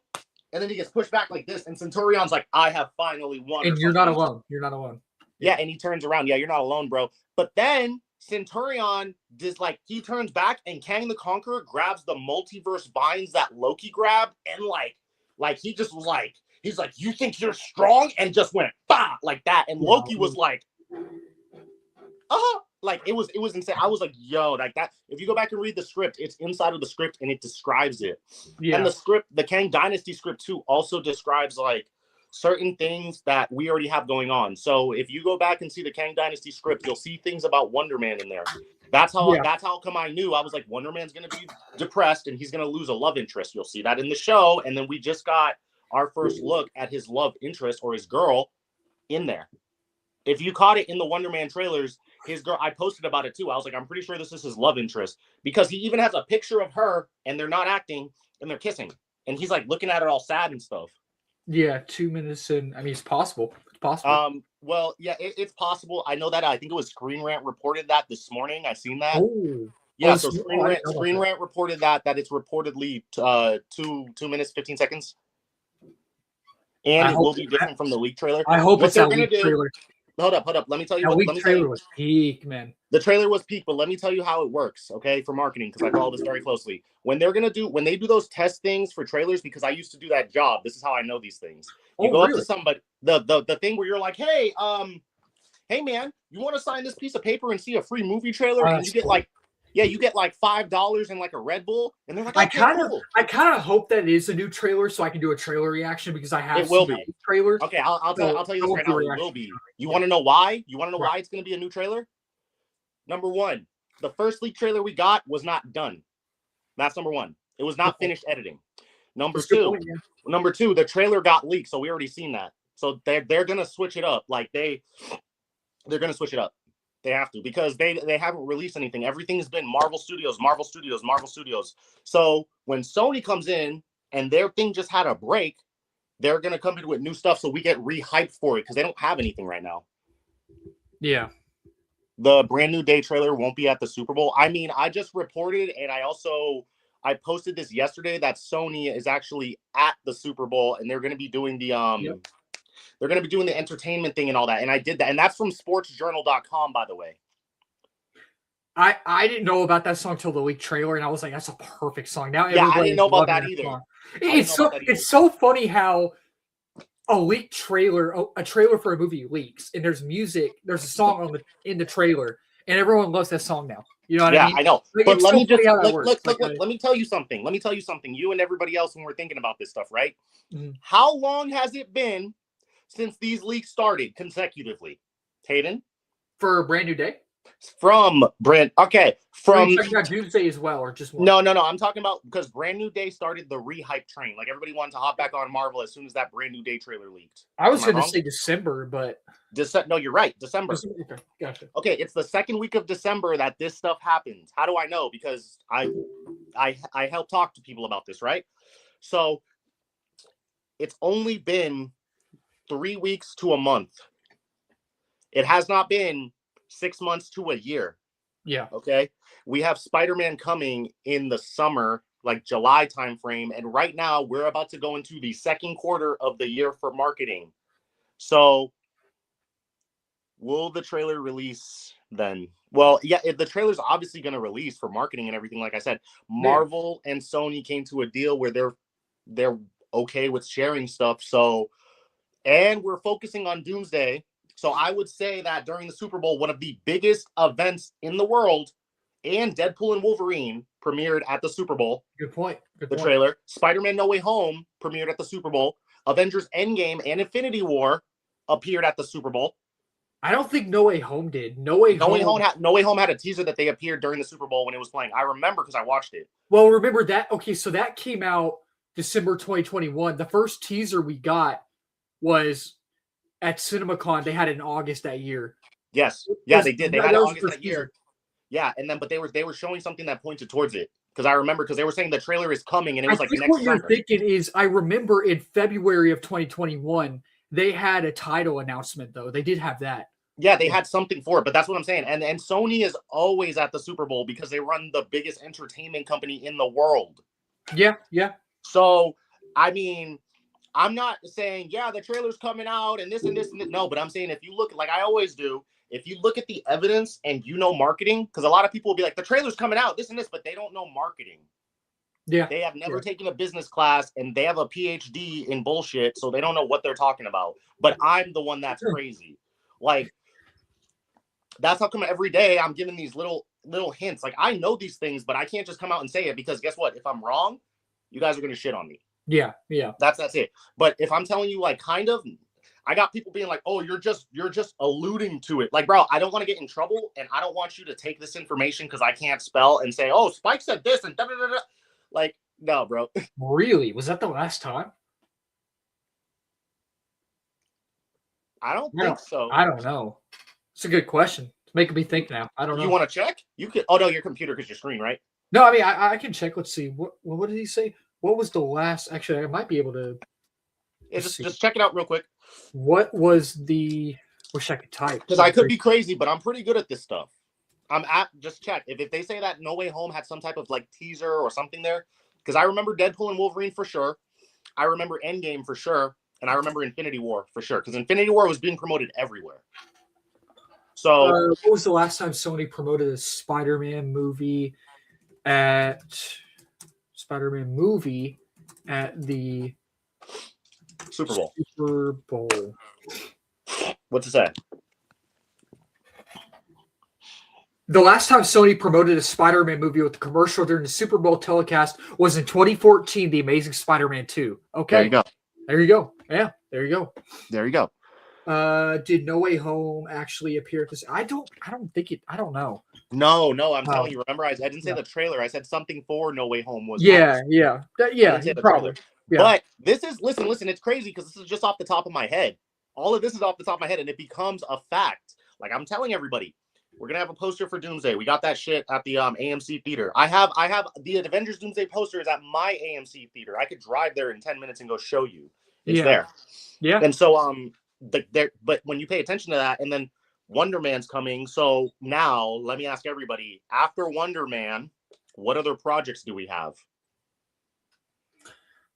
and then he gets pushed back like this, and Centurion's like, I have finally won. And you're not alone. You're not alone. Yeah, and he turns around. Yeah, you're not alone, bro. But then Centurion just like he turns back, and Kang the Conqueror grabs the multiverse binds that Loki grabbed, and like he just was like, he's like, you think you're strong, and just went bah like that, and Loki was like, like it was insane. I was like, yo, like that. If you go back and read the script, it's inside of the script and it describes it. Yeah. And the script, the Kang Dynasty script too, also describes like certain things that we already have going on. So if you go back and see the Kang Dynasty script, you'll see things about Wonder Man in there. That's how come I knew. I was like, Wonder Man's gonna be depressed and he's gonna lose a love interest. You'll see that in the show, and then we just got our first look at his love interest or his girl in there. If you caught it in the Wonder Man trailers, his girl, I posted about it too. I was like, I'm pretty sure this is his love interest, because he even has a picture of her and they're not acting and they're kissing. And he's like looking at it all sad and stuff. Yeah, 2 minutes in. I mean, it's possible. It's possible. Well, yeah, it's possible. I know that. I think it was Screen Rant reported that this morning. I seen that. Oh. Yeah, so Screen Rant reported that it's reportedly 2 minutes, 15 seconds. And it will be different from the leak trailer. I hope it's a leak trailer. Hold up. Let me tell you what the trailer was peak, man. The trailer was peak, but let me tell you how it works, okay, for marketing, because I follow this very closely. When they do those test things for trailers, because I used to do that job. This is how I know these things. You go up to somebody, the thing where you're like, hey man, you want to sign this piece of paper and see a free movie trailer? And you get like, you get like $5 and like a Red Bull, and they're like, I kind of hope that it is a new trailer so I can do a trailer reaction, because I have it will be trailer. Okay, I'll tell you this right now. It will be. You want to know why? You want to know why it's going to be a new trailer? Number one, the first leak trailer we got was not done. That's number one. It was not finished editing. Number two, the trailer got leaked, so we already seen that. So they're gonna switch it up. Like they're gonna switch it up. They have to, because they haven't released anything. Everything's been Marvel Studios. So when Sony comes in and their thing just had a break, they're going to come in with new stuff so we get re-hyped for it, because they don't have anything right now. Yeah. The Brand New Day trailer won't be at the Super Bowl. I mean, I just reported, and I posted this yesterday, that Sony is actually at the Super Bowl, and they're going to be doing the They're going to be doing the entertainment thing and all that. And I did that. And that's from sportsjournal.com, by the way. I didn't know about that song till the leaked trailer, and I was like, that's a perfect song. Now I didn't know about that either. It's so funny how a leaked trailer, a trailer for a movie leaks, and there's a song in the trailer, and everyone loves that song now. You know what I mean? I know. Like, but let me just look. Let me tell you something. You and everybody else, when we're thinking about this stuff, right? Mm-hmm. How long has it been since these leaks started consecutively? Hayden? For Brand New Day? From Doomsday as well, or just one? No. I'm talking about, because Brand New Day started the re-hype train. Like, everybody wanted to hop back on Marvel as soon as that Brand New Day trailer leaked. I was going to say December, but no, you're right. December. Okay, gotcha. Okay, it's the second week of December that this stuff happens. How do I know? Because I help talk to people about this, right? So it's only been 3 weeks to a month. It has not been 6 months to a year. Yeah. Okay. We have Spider-Man coming in the summer, like July timeframe, and right now we're about to go into the second quarter of the year for marketing. So, will the trailer release then? Well, yeah, the trailer's obviously going to release for marketing and everything. Like I said, Marvel and Sony came to a deal where they're okay with sharing stuff. So, and we're focusing on Doomsday. So I would say that during the Super Bowl, one of the biggest events in the world, and Deadpool and Wolverine premiered at the Super Bowl. Good point. Trailer. Spider-Man No Way Home premiered at the Super Bowl. Avengers Endgame and Infinity War appeared at the Super Bowl. I don't think No Way Home did. No Way Home had a teaser that they appeared during the Super Bowl when it was playing. I remember because I watched it. Well, remember that? Okay, so that came out December 2021. The first teaser we got was at CinemaCon. They had it in August that year. Yes. Yeah, they did. They had it in August that year. Yeah, but they were showing something that pointed towards it. Because I remember, because they were saying the trailer is coming, and it was like next what summer. you're thinking is, I remember in February of 2021, they had a title announcement, though. They did have that. Yeah, they had something for it, but that's what I'm saying. And Sony is always at the Super Bowl because they run the biggest entertainment company in the world. Yeah, yeah. So, I mean, I'm not saying, yeah, the trailer's coming out and this and this and that. No, but I'm saying if you look, like I always do, if you look at the evidence and you know marketing, because a lot of people will be like, the trailer's coming out, this and this, but they don't know marketing. Yeah. They have never taken a business class and they have a PhD in bullshit, so they don't know what they're talking about. But I'm the one that's crazy. Like, that's how come every day I'm giving these little hints. Like, I know these things, but I can't just come out and say it because guess what? If I'm wrong, you guys are going to shit on me. Yeah, yeah. That's it. But if I'm telling you, like, kind of, I got people being like, oh, you're just alluding to it. Like, bro, I don't want to get in trouble, and I don't want you to take this information because I can't spell and say, oh, Spike said this and da-da-da-da. Like, no, bro. Really? Was that the last time? I don't think so. I don't know. It's a good question. It's making me think now. I don't know. You want to check? You could. Oh, no, your computer because your screen, right? No, I mean, I can check. Let's see. What did he say? What was the last? Actually, I might be able to. Yeah, just check it out real quick. What was the? Wish I could type. Because I could be crazy, but I'm pretty good at this stuff. Just check. If they say that No Way Home had some type of like teaser or something there, because I remember Deadpool and Wolverine for sure. I remember Endgame for sure. And I remember Infinity War for sure. Because Infinity War was being promoted everywhere. So what was the last time Sony promoted a Spider-Man movie at the Super Bowl? Super Bowl. What's it say? The last time Sony promoted a Spider-Man movie with a commercial during the Super Bowl telecast was in 2014, The Amazing Spider-Man 2. Okay. There you go. There you go. Yeah, there you go. There you go. Did No Way Home actually appear at this? I don't know. No, I'm telling you. Remember, I didn't say the trailer. I said something for No Way Home was. Yeah. Probably. Yeah. But this is listen. It's crazy because this is just off the top of my head. All of this is off the top of my head, and it becomes a fact. Like I'm telling everybody, we're gonna have a poster for Doomsday. We got that shit at the AMC theater. I have the Avengers Doomsday poster is at my AMC theater. I could drive there in 10 minutes and go show you. It's there. Yeah. And so but when you pay attention to that, and then Wonder Man's coming. So now let me ask everybody: after Wonder Man, what other projects do we have?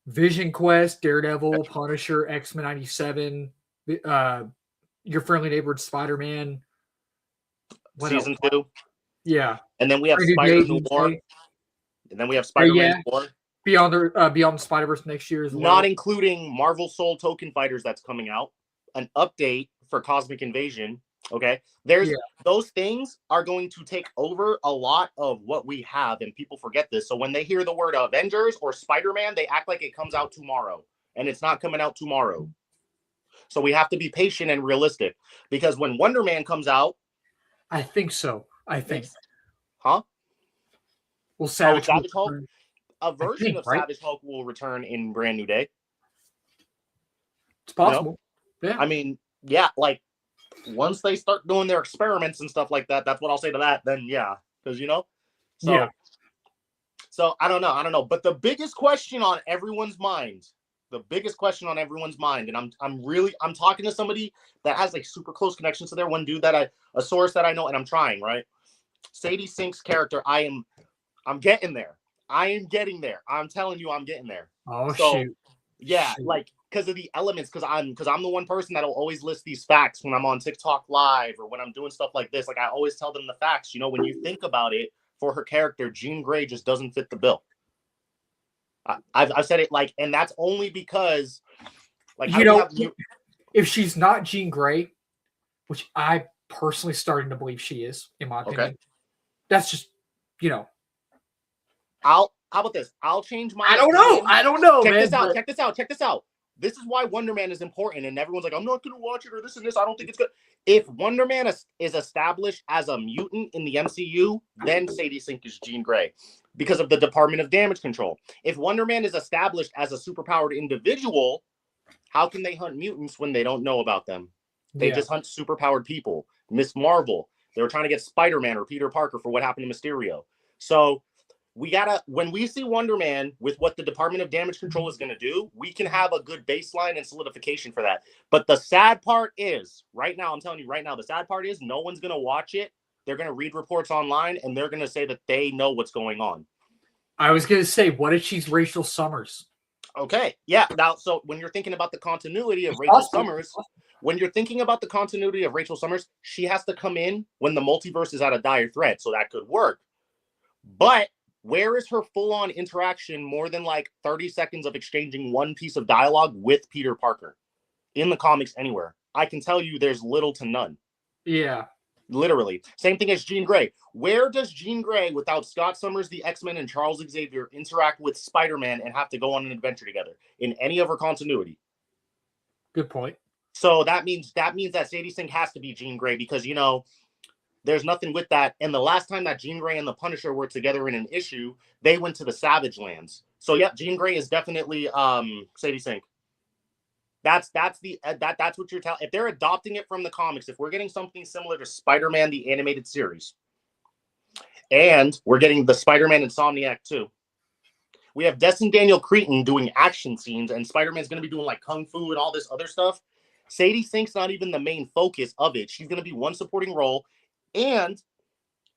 Vision Quest, Daredevil, Punisher, X-Men '97, Your Friendly Neighborhood Spider-Man. Season 2. Yeah. And then we have Spider-Man War. And then we have Spider-Man War. Beyond the Spider-Verse next year as well. Not including Marvel Soul Token Fighters that's coming out. An update for Cosmic Invasion. Okay. Those things are going to take over a lot of what we have, and people forget this. So when they hear the word Avengers or Spider-Man, they act like it comes out tomorrow, and it's not coming out tomorrow. So we have to be patient and realistic, because when Wonder Man comes out, I think so. Huh? Will Savage Hulk? A version of Savage Hulk will return in Brand New Day. It's possible. Yeah. I mean, yeah, like once they start doing their experiments and stuff like that, that's what I'll say to that. Then yeah, because So I don't know. But the biggest question on everyone's mind, and I'm talking to somebody that has like super close connections to there. One dude a source that I know, and I'm trying, right? Sadie Sink's character, I'm getting there. I am getting there. I'm telling you, I'm getting there. Oh, shoot. Yeah, like because of the elements, because I'm the one person that'll always list these facts when I'm on TikTok Live or when I'm doing stuff like this. Like I always tell them the facts. When you think about it, for her character, Jean Grey just doesn't fit the bill. I've said it and that's only because, if she's not Jean Grey, which I personally starting to believe she is, in my opinion, that's just, how about this? I'll change my. I don't know. Check this out. This is why Wonder Man is important, and everyone's like, I'm not going to watch it or this and this. I don't think it's good. If Wonder Man is established as a mutant in the MCU, then Sadie Sink is Jean Grey because of the Department of Damage Control. If Wonder Man is established as a superpowered individual, how can they hunt mutants when they don't know about them? They just hunt superpowered people. Miss Marvel, they were trying to get Spider-Man or Peter Parker for what happened to Mysterio. So when we see Wonder Man with what the Department of Damage Control is going to do, we can have a good baseline and solidification for that. But the sad part is, right now, I'm telling you right now, the sad part is no one's going to watch it. They're going to read reports online, and they're going to say that they know what's going on. I was going to say, what if she's Rachel Summers? Okay, yeah. Now, so when you're thinking about the continuity of Rachel Summers, she has to come in when the multiverse is at a dire threat, so that could work. But where is her full-on interaction more than like 30 seconds of exchanging one piece of dialogue with Peter Parker in the comics anywhere? I can tell you there's little to none. Yeah. Literally. Same thing as Jean Grey. Where does Jean Grey, without Scott Summers, the X-Men, and Charles Xavier, interact with Spider-Man and have to go on an adventure together in any of her continuity? Good point. So that means that Sadie Sink has to be Jean Grey because, you know, there's nothing with that. And the last time that Jean Grey and the Punisher were together in an issue, they went to the Savage Lands. So yeah, Jean Grey is definitely Sadie Sink. That's what you're telling. If they're adopting it from the comics, if we're getting something similar to Spider-Man the animated series, and we're getting the Spider-Man Insomniac too. We have Destin Daniel Cretton doing action scenes, and Spider-Man's going to be doing like kung fu and all this other stuff. Sadie Sink's not even the main focus of it. She's going to be one supporting role. And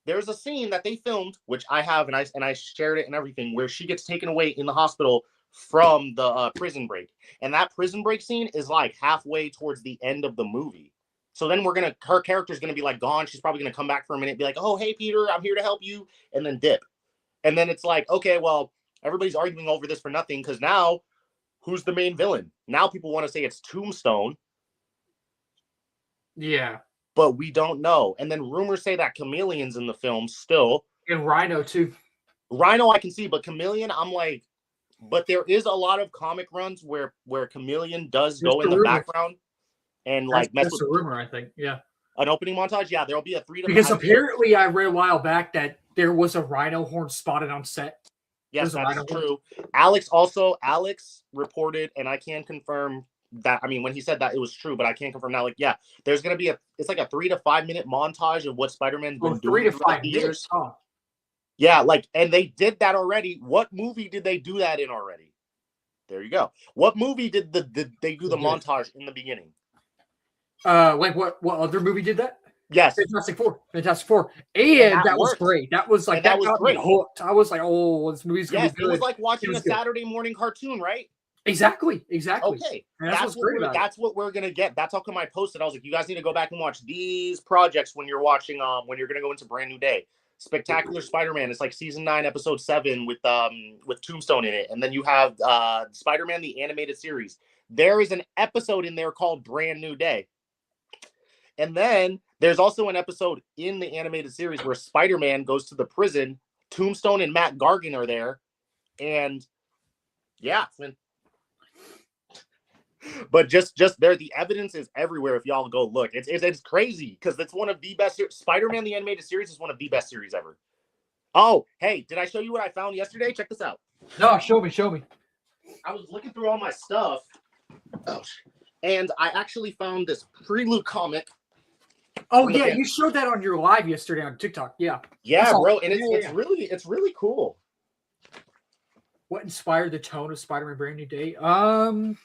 there's a scene that they filmed, which I have, and I shared it and everything, where she gets taken away in the hospital from the prison break. And that prison break scene is like halfway towards the end of the movie. So then her character's going to be like gone. She's probably going to come back for a minute, be like, oh, hey, Peter, I'm here to help you. And then dip. And then it's like, okay, well, everybody's arguing over this for nothing because now who's the main villain? Now people want to say it's Tombstone. Yeah. But we don't know. And then rumors say that Chameleon's in the film still. And Rhino, too. Rhino, I can see, but Chameleon, I'm like, but there is a lot of comic runs where Chameleon does go in the background and like mess with. That's a rumor, I think. Yeah. An opening montage? Yeah, there'll be a 3 to 5. Because apparently I read a while back that there was a rhino horn spotted on set. Yes, that's true. Alex reported, and I can confirm that. I mean, when he said that, it was true, but I can't confirm now. Like, yeah, there's going to be it's like a 3 to 5 minute montage of what Spider-Man's been doing 3 to 5 years. Huh. Yeah, like, and they did that already. What movie did they do that in already? There you go. What movie did they do the montage in the beginning? Like what other movie did that? Yes. Fantastic Four. And that was great. That was like, that got me hooked. I was like, oh, this movie's going to be good. It was like watching a Saturday morning cartoon, right? Exactly. Okay. That's what we're going to get. That's how come I posted. I was like, you guys need to go back and watch these projects when you're watching, when you're going to go into Brand New Day. Spectacular Spider-Man. It's like season 9, episode 7 with Tombstone in it. And then you have Spider-Man, the animated series. There is an episode in there called Brand New Day. And then there's also an episode in the animated series where Spider-Man goes to the prison. Tombstone and Matt Gargan are there. And yeah, but just there, the evidence is everywhere. If y'all go look, it's crazy because it's one of the best. Spider-Man the animated series is one of the best series ever. Oh, hey, did I show you what I found yesterday? Check this out. No, show me. I was looking through all my stuff, and I actually found this Prelude comic. Oh yeah, you showed that on your live yesterday on TikTok. Yeah, bro, and it's really cool. What inspired the tone of Spider-Man Brand New Day? I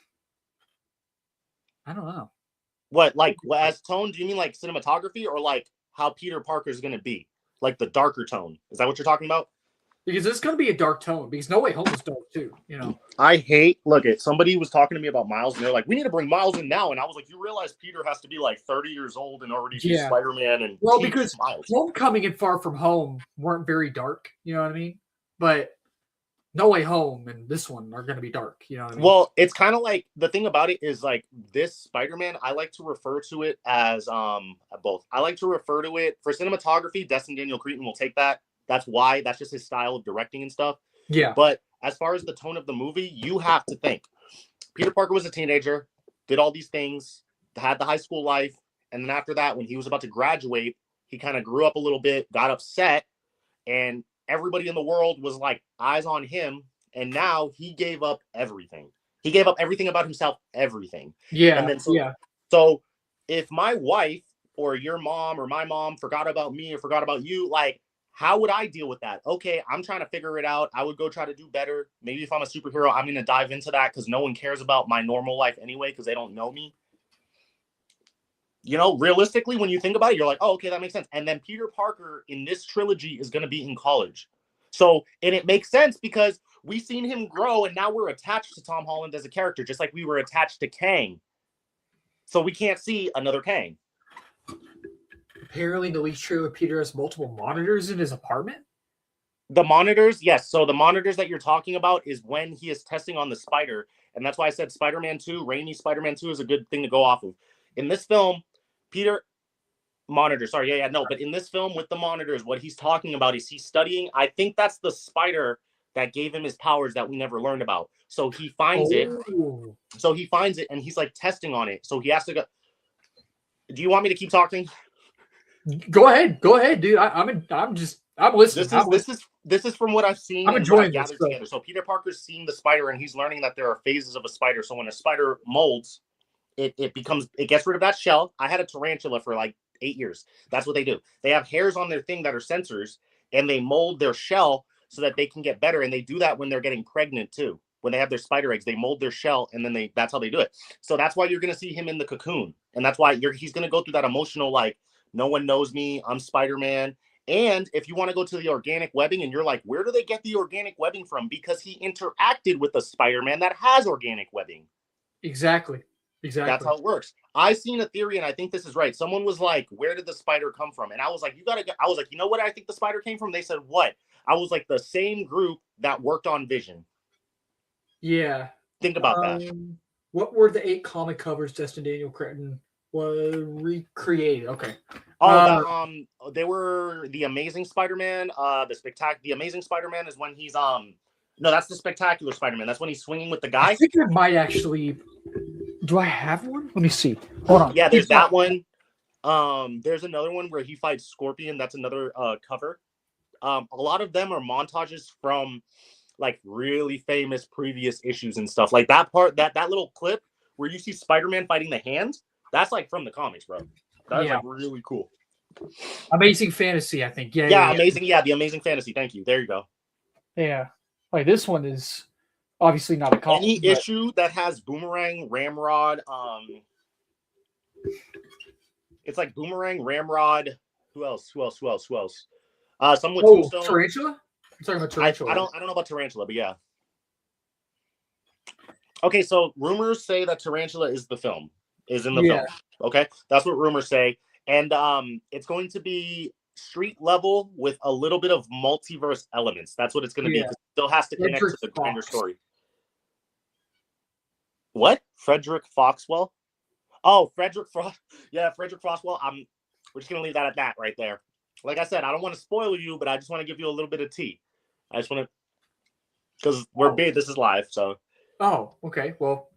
don't know. What, like, as tone? Do you mean like cinematography or like how Peter Parker is going to be? Like the darker tone? Is that what you're talking about? Because it's going to be a dark tone. Because No Way Home is dark too, you know. Somebody was talking to me about Miles, and they're like, we need to bring Miles in now. And I was like, you realize Peter has to be like 30 years old and already be Spider-Man. And well, because Homecoming and Far From Home weren't very dark, you know what I mean? But No Way Home and this one are going to be dark, you know what I mean? Well, it's kind of like, the thing about it is like this Spider-Man, I like to refer to it as both. I like to refer to it for cinematography. Destin Daniel Cretton will take that. That's just his style of directing and stuff. Yeah. But as far as the tone of the movie, you have to think Peter Parker was a teenager, did all these things, had the high school life. And then after that, when he was about to graduate, he kind of grew up a little bit, got upset, and everybody in the world was like eyes on him. And now he gave up everything. He gave up everything about himself, everything. Yeah. And then so if my wife or your mom or my mom forgot about me or forgot about you, like, How would I deal with that? Okay, I'm trying to figure it out. I would go try to do better. Maybe if I'm a superhero, I'm going to dive into that because no one cares about my normal life anyway because they don't know me. You know, realistically, when you think about it, you're like, oh, okay, that makes sense. And then Peter Parker in this trilogy is going to be in college. So, and it makes sense because we've seen him grow and now we're attached to Tom Holland as a character, just like we were attached to Kang. So we can't see another Kang. Apparently, in the leaked trailer, Peter has multiple monitors in his apartment. The monitors, yes. So the monitors that you're talking about is when he is testing on the spider. And that's why I said Spider-Man 2, Raimi Spider-Man 2 is a good thing to go off of. In this film, Peter... Monitors, sorry, no. But in this film with the monitors, what he's talking about is he's studying... I think that's the spider that gave him his powers that we never learned about. So he finds it. So he finds it, and he's, like, testing on it. So he has to go... Do you want me to keep talking? Go ahead, dude. I'm listening. This is from what I've seen. I'm enjoying this. Together. So Peter Parker's seeing the spider, and he's learning that there are phases of a spider. So when a spider molds, it gets rid of that shell. I had a tarantula for like 8 years. That's what they do. They have hairs on their thing that are sensors, and they mold their shell so that they can get better. And they do that when they're getting pregnant too. When they have their spider eggs, they mold their shell, and then that's how they do it. So that's why you're gonna see him in the cocoon, and that's why he's gonna go through that emotional like. No one knows me. I'm Spider-Man. And if you want to go to the organic webbing and you're like, where do they get the organic webbing from? Because he interacted with a Spider-Man that has organic webbing. Exactly. That's how it works. I seen a theory, and I think this is right. Someone was like, where did the spider come from? And I was like, you know what I think the spider came from? They said, what? I was like, the same group that worked on Vision. Yeah. Think about that. What were the 8 comic covers Justin Daniel Cretton was recreated? Okay. They were the Amazing Spider-Man. The Amazing Spider-Man is when he's no, that's the Spectacular Spider-Man. That's when he's swinging with the guy. I think I might actually. Do I have one? Let me see. Hold on. Yeah, there's that one. There's another one where he fights Scorpion. That's another cover. A lot of them are montages from like really famous previous issues and stuff. Like that part, that little clip where you see Spider-Man fighting the hand. That's like from the comics, bro. That's like really cool. Amazing Fantasy, I think. Amazing. Yeah, the Amazing Fantasy. Thank you. There you go. Yeah. Like this one is obviously not a comic. Any issue that has Boomerang, Ramrod, it's like Boomerang, Ramrod. Who else? Someone with Tombstone. Tarantula? I'm talking about Tarantula. I don't know about Tarantula, but yeah. Okay, so rumors say that Tarantula is in the film. Okay, that's what rumors say, and it's going to be street level with a little bit of multiverse elements. That's what it's going to be. It still has to connect to the grander story. What? Frederick Foxwell? Oh, Frederick Frost. Yeah, Frederick Frostwell. We're just going to leave that at that right there. Like I said, I don't want to spoil you, but I just want to give you a little bit of tea. I just want to, because we're big. This is live, so. Oh, okay. Well,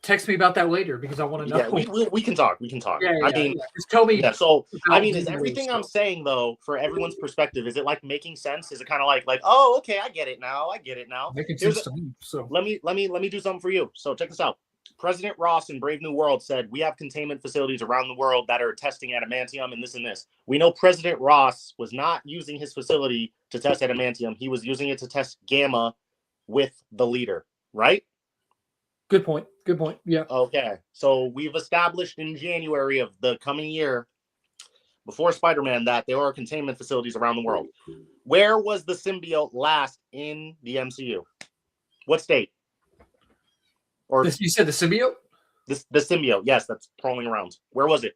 text me about that later because I want to know. Yeah, we can talk. I mean, just tell me. Yeah, so I mean, is everything I'm saying though, for everyone's perspective, is it like making sense? Is it kind of like, oh, okay, I get it now. Making sense to me. So let me do something for you. So check this out. President Ross in Brave New World said we have containment facilities around the world that are testing adamantium and this and this. We know President Ross was not using his facility to test adamantium. He was using it to test gamma with the leader, right? Good point. Yeah. Okay. So we've established in January of the coming year, before Spider-Man, that there are containment facilities around the world. Where was the symbiote last in the MCU? What state? Or you said the symbiote? The symbiote, yes, that's crawling around. Where was it?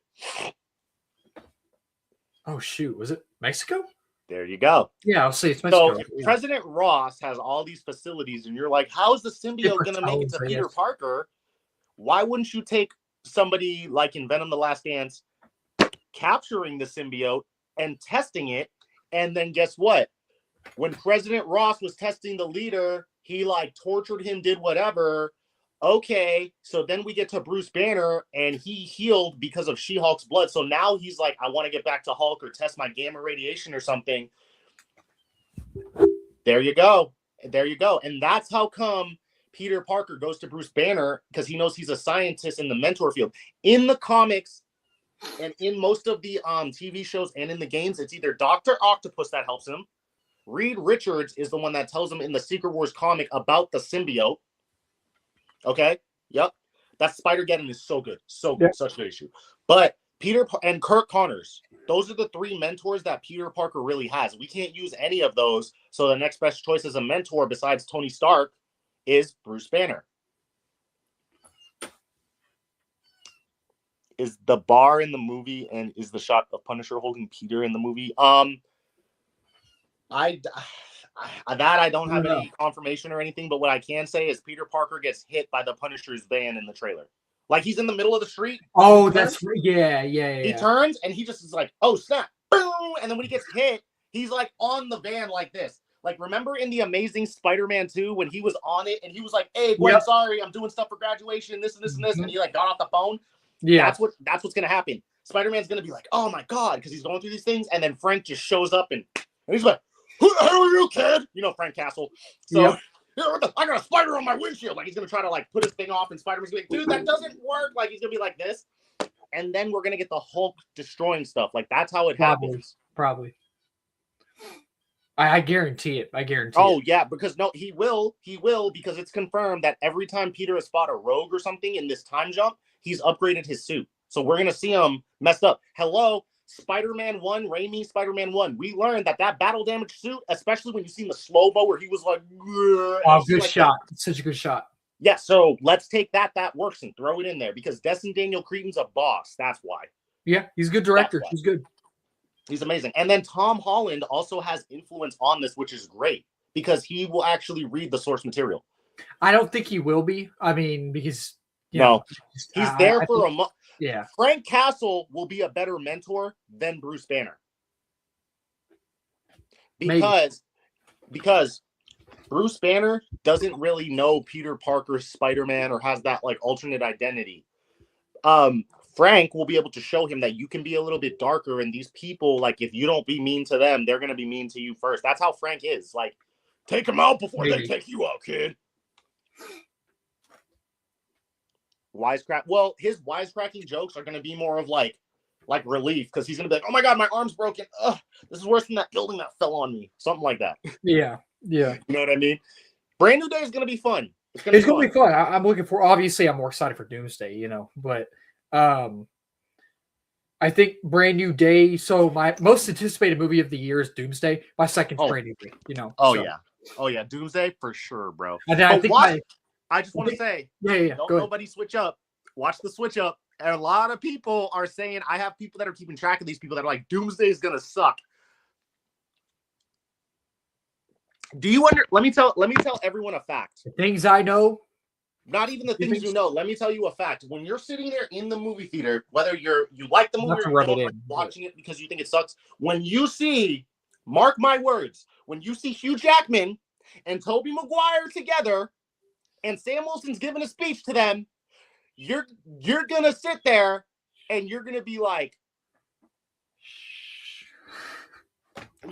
Oh shoot, was it Mexico? There you go. Yeah, I'll say it's Mexico. So if President Ross has all these facilities, and you're like, how's the symbiote going to make it to Peter Parker? Why wouldn't you take somebody like in Venom: The Last Dance, capturing the symbiote and testing it, and then guess what? When President Ross was testing the leader, he like tortured him, did whatever. Okay, so then we get to Bruce Banner, and he healed because of She-Hulk's blood. So now he's like, I want to get back to Hulk or test my gamma radiation or something. There you go. And that's how come Peter Parker goes to Bruce Banner, because he knows he's a scientist in the mentor field. In the comics, And in most of the TV shows and in the games, it's either Dr. Octopus that helps him. Reed Richards is the one that tells him in the Secret Wars comic about the symbiote. Okay? Yep. That Spider-Geddon is so good. So good. Yep. Such a good issue. But Peter and Kirk Connors, those are the three mentors that Peter Parker really has. We can't use any of those. So the next best choice as a mentor besides Tony Stark is Bruce Banner. Is the bar in the movie and is the shot of Punisher holding Peter in the movie? I don't have any confirmation or anything, but what I can say is Peter Parker gets hit by the Punisher's van in the trailer. Like he's in the middle of the street. Oh, that's yeah. He turns and he just is like, oh snap, boom, and then when he gets hit, he's like on the van like this. Like remember in the Amazing Spider-Man 2 when he was on it and he was like, hey, Gwen, sorry, I'm doing stuff for graduation, this and this and this, and he like got off the phone. Yeah, that's what's gonna happen. Spider-Man's gonna be like, oh my god, because he's going through these things, and then Frank just shows up and he's like, who the hell are you, kid? You know, Frank Castle. So I got a spider on my windshield. Like he's gonna try to like put his thing off, and Spider-Man's gonna be like, dude, that doesn't work. Like he's gonna be like this, and then we're gonna get the Hulk destroying stuff. Like that's how it happens. Probably. I guarantee it. I guarantee. Oh yeah, because no, he will because it's confirmed that every time Peter has fought a rogue or something in this time jump, he's upgraded his suit. So we're gonna see him messed up. Hello. Spider-Man 1, Raimi Spider-Man 1. We learned that battle damage suit, especially when you see the slow-mo where he was like... Oh, good like shot. That. Such a good shot. Yeah, so let's take that works and throw it in there because Destin Daniel Cretton's a boss. That's why. Yeah, he's a good director. He's good. He's amazing. And then Tom Holland also has influence on this, which is great because he will actually read the source material. I don't think he will be. I mean, because... he's there for a month. Yeah. Frank Castle will be a better mentor than Bruce Banner. Because Bruce Banner doesn't really know Peter Parker's Spider-Man or has that like alternate identity. Frank will be able to show him that you can be a little bit darker and these people, like if you don't be mean to them, they're going to be mean to you first. That's how Frank is. Like, take them out before they take you out, kid. Wisecrack. Well, his wisecracking jokes are going to be more of like relief because he's going to be like, oh my god, my arm's broken. Ugh, this is worse than that building that fell on me. Something like that. Yeah. You know what I mean? Brand New Day is going to be fun. It's going to be fun. I'm looking for, obviously I'm more excited for Doomsday, you know, but I think Brand New Day. So my most anticipated movie of the year is Doomsday. My second Brand New Day, you know. Oh yeah. Doomsday for sure, bro. I just want to say, don't nobody switch up. Watch the switch up. And a lot of people are saying, I have people that are keeping track of these people that are like, Doomsday is gonna suck. Let me tell everyone a fact. The things I know. Not even the things you know. Let me tell you a fact. When you're sitting there in the movie theater, whether you like the movie or you don't like watching it because you think it sucks, when you see, mark my words, when you see Hugh Jackman and Tobey Maguire together, and Sam Wilson's giving a speech to them, you're gonna sit there and you're gonna be like, I'm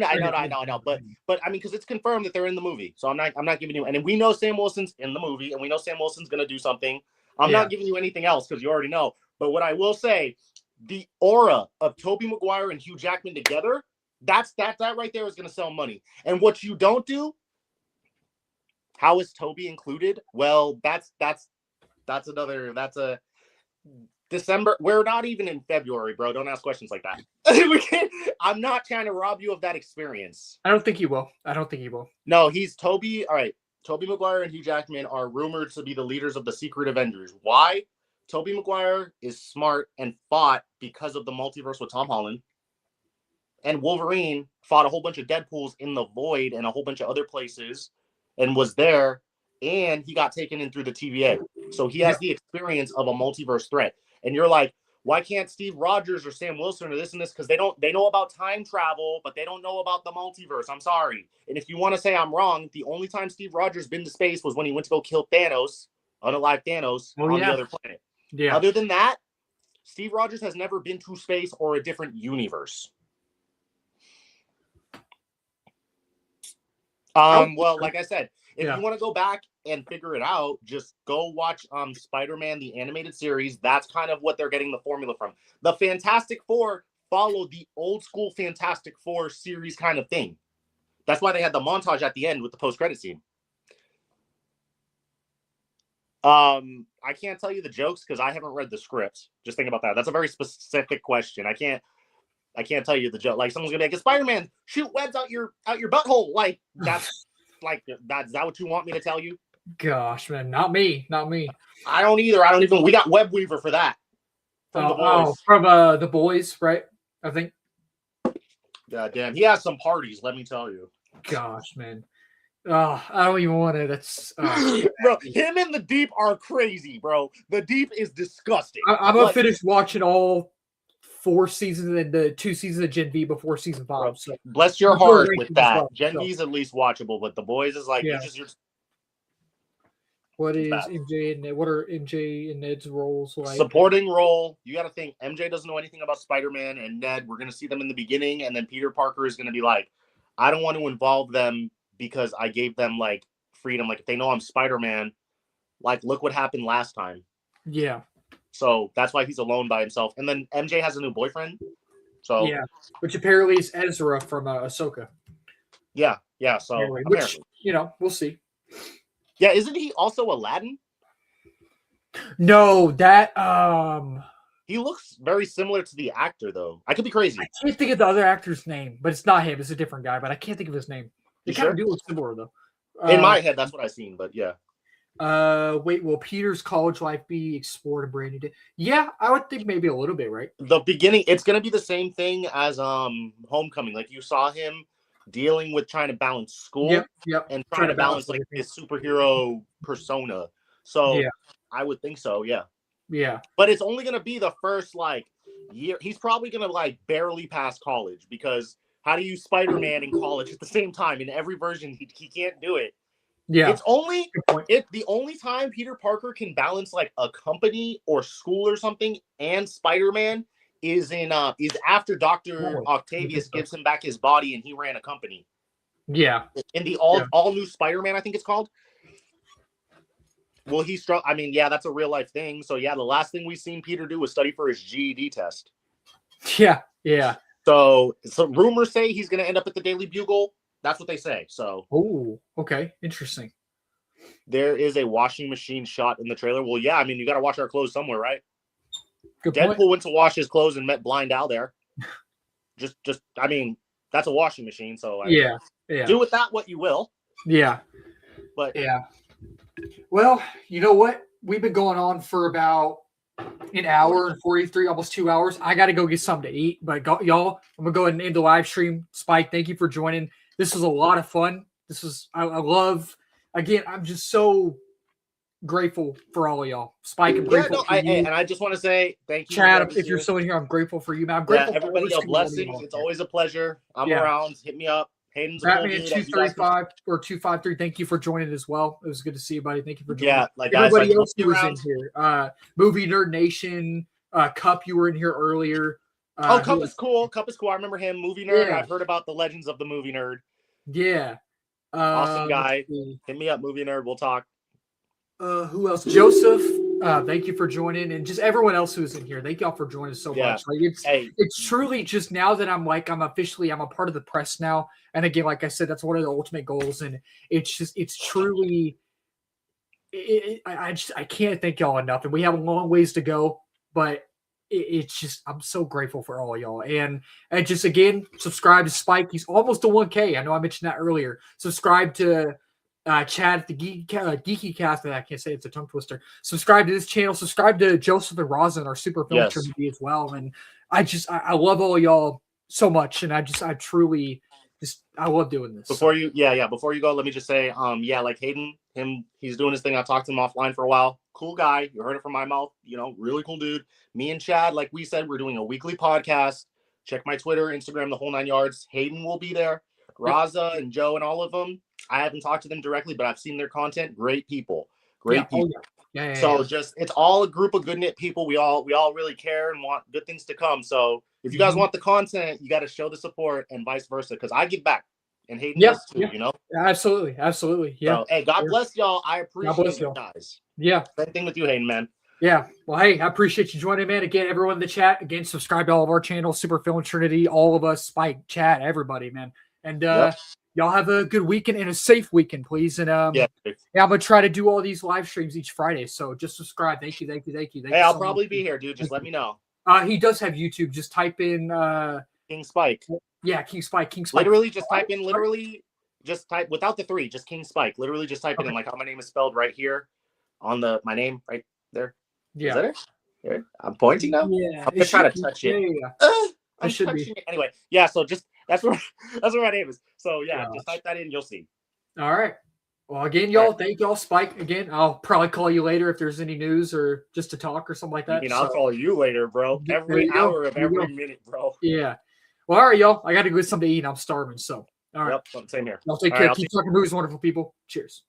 not. I know. But I mean, because it's confirmed that they're in the movie, so I'm not giving you. And we know Sam Wilson's in the movie, and we know Sam Wilson's gonna do something. I'm not giving you anything else because you already know. But what I will say, the aura of Tobey Maguire and Hugh Jackman together, that right there is gonna sell money. And what you don't do. How is Toby included? Well, that's a December. We're not even in February, bro. Don't ask questions like that. I'm not trying to rob you of that experience. I don't think he will. No, he's Toby. All right. Tobey Maguire and Hugh Jackman are rumored to be the leaders of the Secret Avengers. Why? Tobey Maguire is smart and fought because of the multiverse with Tom Holland. And Wolverine fought a whole bunch of Deadpools in the Void and a whole bunch of other places. And was there, and he got taken in through the TVA. So he has the experience of a multiverse threat. And you're like, why can't Steve Rogers or Sam Wilson or this and this? Because they know about time travel, but they don't know about the multiverse. I'm sorry. And if you want to say I'm wrong, the only time Steve Rogers been to space was when he went to go kill Thanos, unalive Thanos, on the other planet. Yeah. Other than that, Steve Rogers has never been to space or a different universe. Well, like I said, If you want to go back and figure it out, just go watch Spider-Man the animated series. That's kind of what they're getting the formula from. The Fantastic Four followed the old school Fantastic Four series kind of thing. That's why they had the montage at the end with the post-credit scene. I can't tell you the jokes because I haven't read the script. Just think about that. That's a very specific question. I can't tell you the joke. Like someone's gonna be like, Spider-Man, shoot webs out your butthole. Like that's is that what you want me to tell you? Gosh, man, not me. I don't either. I don't even. We got Web Weaver for that. From the boys, right? I think. God damn, he has some parties. Let me tell you. Gosh, man. I don't even want to. That's bro. Him and the Deep are crazy, bro. The Deep is disgusting. I'm gonna finish watching all 4 seasons and the 2 seasons of Gen V before season 5. Bro, so bless your heart with that. Well, Gen V is at least watchable, but the boys is like What is MJ and what are MJ and Ned's roles like? Supporting role. You got to think MJ doesn't know anything about Spider-Man, and Ned, we're gonna see them in the beginning, and then Peter Parker is gonna be like, I don't want to involve them because I gave them like freedom. Like if they know I'm Spider-Man, like look what happened last time. Yeah. So that's why he's alone by himself. And then MJ has a new boyfriend. So yeah, which apparently is Ezra from Ahsoka. Yeah. So apparently. Which we'll see. Yeah, isn't he also Aladdin? No, that he looks very similar to the actor though. I could be crazy. I can't think of the other actor's name, but it's not him. It's a different guy, but I can't think of his name. They kind of do look similar though. In my head, that's what I've seen, but yeah. Wait, will Peter's college life be explored a brand new day? Yeah, I would think maybe a little bit, right? The beginning, it's gonna be the same thing as Homecoming. Like you saw him dealing with trying to balance school and trying to balance like his superhero persona. So I would think so, yeah. Yeah. But it's only gonna be the first like year. He's probably gonna like barely pass college because how do you Spider-Man in college at the same time? In every version, he can't do it. Yeah, it's the only time Peter Parker can balance like a company or school or something and Spider-Man is after Dr. Octavius gives him back his body and he ran a company. Yeah, in the all new Spider-Man, I think it's called. Well, I mean, yeah, that's a real life thing. So yeah, the last thing we've seen Peter do was study for his GED test. Yeah. So rumors say he's going to end up at the Daily Bugle. That's what they say. So. Oh, okay. Interesting. There is a washing machine shot in the trailer. Well, yeah. I mean, you got to wash our clothes somewhere, right? Good Deadpool point. went to wash his clothes and met Blind Al there. just. I mean, that's a washing machine. So yeah. Do with that what you will. Yeah. But yeah. Well, you know what? We've been going on for about an hour and 43, almost 2 hours. I got to go get something to eat. But y'all, I'm going to go ahead and end the live stream. Spike, thank you for joining. This was a lot of fun. I love, again, I'm just so grateful for all of y'all. Spike, I'm grateful for you. And I just want to say thank you. Chad, if you're still in here, I'm grateful for you, man. I'm grateful for everybody. Blessings. It's always a pleasure. I'm around. Hit me up. Hayden's Batman 235 or 253. Thank you for joining as well. It was good to see you, buddy. Thank you for joining. Yeah, like everybody guys, else who was in here. Movie Nerd Nation, Cup, you were in here earlier. Cup is cool. Cup is cool. I remember him. Movie Nerd. Yeah. I've heard about the legends of the Movie Nerd. Yeah. Awesome guy. Hit me up, Movie Nerd. We'll talk. Who else? Joseph. Thank you for joining, and just everyone else who's in here. Thank y'all for joining so much. Like it's truly just now that I'm a part of the press now. And again, like I said, that's one of the ultimate goals, and it's truly. I can't thank y'all enough, and we have a long ways to go, but it's just I'm so grateful for all y'all, and just again subscribe to Spike. He's almost to 1K. I know I mentioned that earlier. Subscribe to. Chad, the Geeky Cast, I can't say it's a tongue twister. Subscribe to this channel. Subscribe to Joseph and Rosin, our super film community as well. And I love all y'all so much. And I truly I love doing this. Before you go, let me just say, like Hayden, he's doing his thing. I talked to him offline for a while. Cool guy. You heard it from my mouth. Really cool dude. Me and Chad, like we said, we're doing a weekly podcast. Check my Twitter, Instagram, the whole 9 yards. Hayden will be there. Raza and Joe and all of them. I haven't talked to them directly, but I've seen their content. Great people. Just it's all a group of good knit people. We all really care and want good things to come. So if you guys want the content, you got to show the support and vice versa. Because I give back. and Hayden Yeah, does too. yeah. You know. Absolutely, absolutely. Yeah. So, hey, God bless y'all. I bless appreciate you y'all. guys. Yeah. Same thing with you, Hayden, man. Yeah. Well, hey, I appreciate you joining, man. Again, everyone in the chat. Again, subscribe to all of our channels, Super Film Trinity, all of us, Spike, chat, everybody, man. And y'all have a good weekend and a safe weekend, please. And yeah, I'm gonna try to do all these live streams each Friday. So just subscribe. Thank you. Hey, I'll probably be here, dude. Just let me know. He does have YouTube. Just type in King Spike. Yeah, King Spike. Literally, just type in just type without the 3, just King Spike. Literally, just type it in like how my name is spelled right here on my name right there. Yeah. Is that it? Here. I'm pointing now. Yeah. I'm gonna try to touch it. Yeah. I'm touching it. Anyway, yeah. So just that's where my name is. So yeah, just type that in. You'll see. All right. Well, again, y'all, thank y'all, Spike. Again, I'll probably call you later if there's any news or just to talk or something like that. I'll call you later, bro. Every hour of every minute, bro. Yeah. Well, all right, y'all. I got to go get something to eat. I'm starving. So, all right. Yep, same here. Y'all take care. Keep talking movies, wonderful people. Cheers.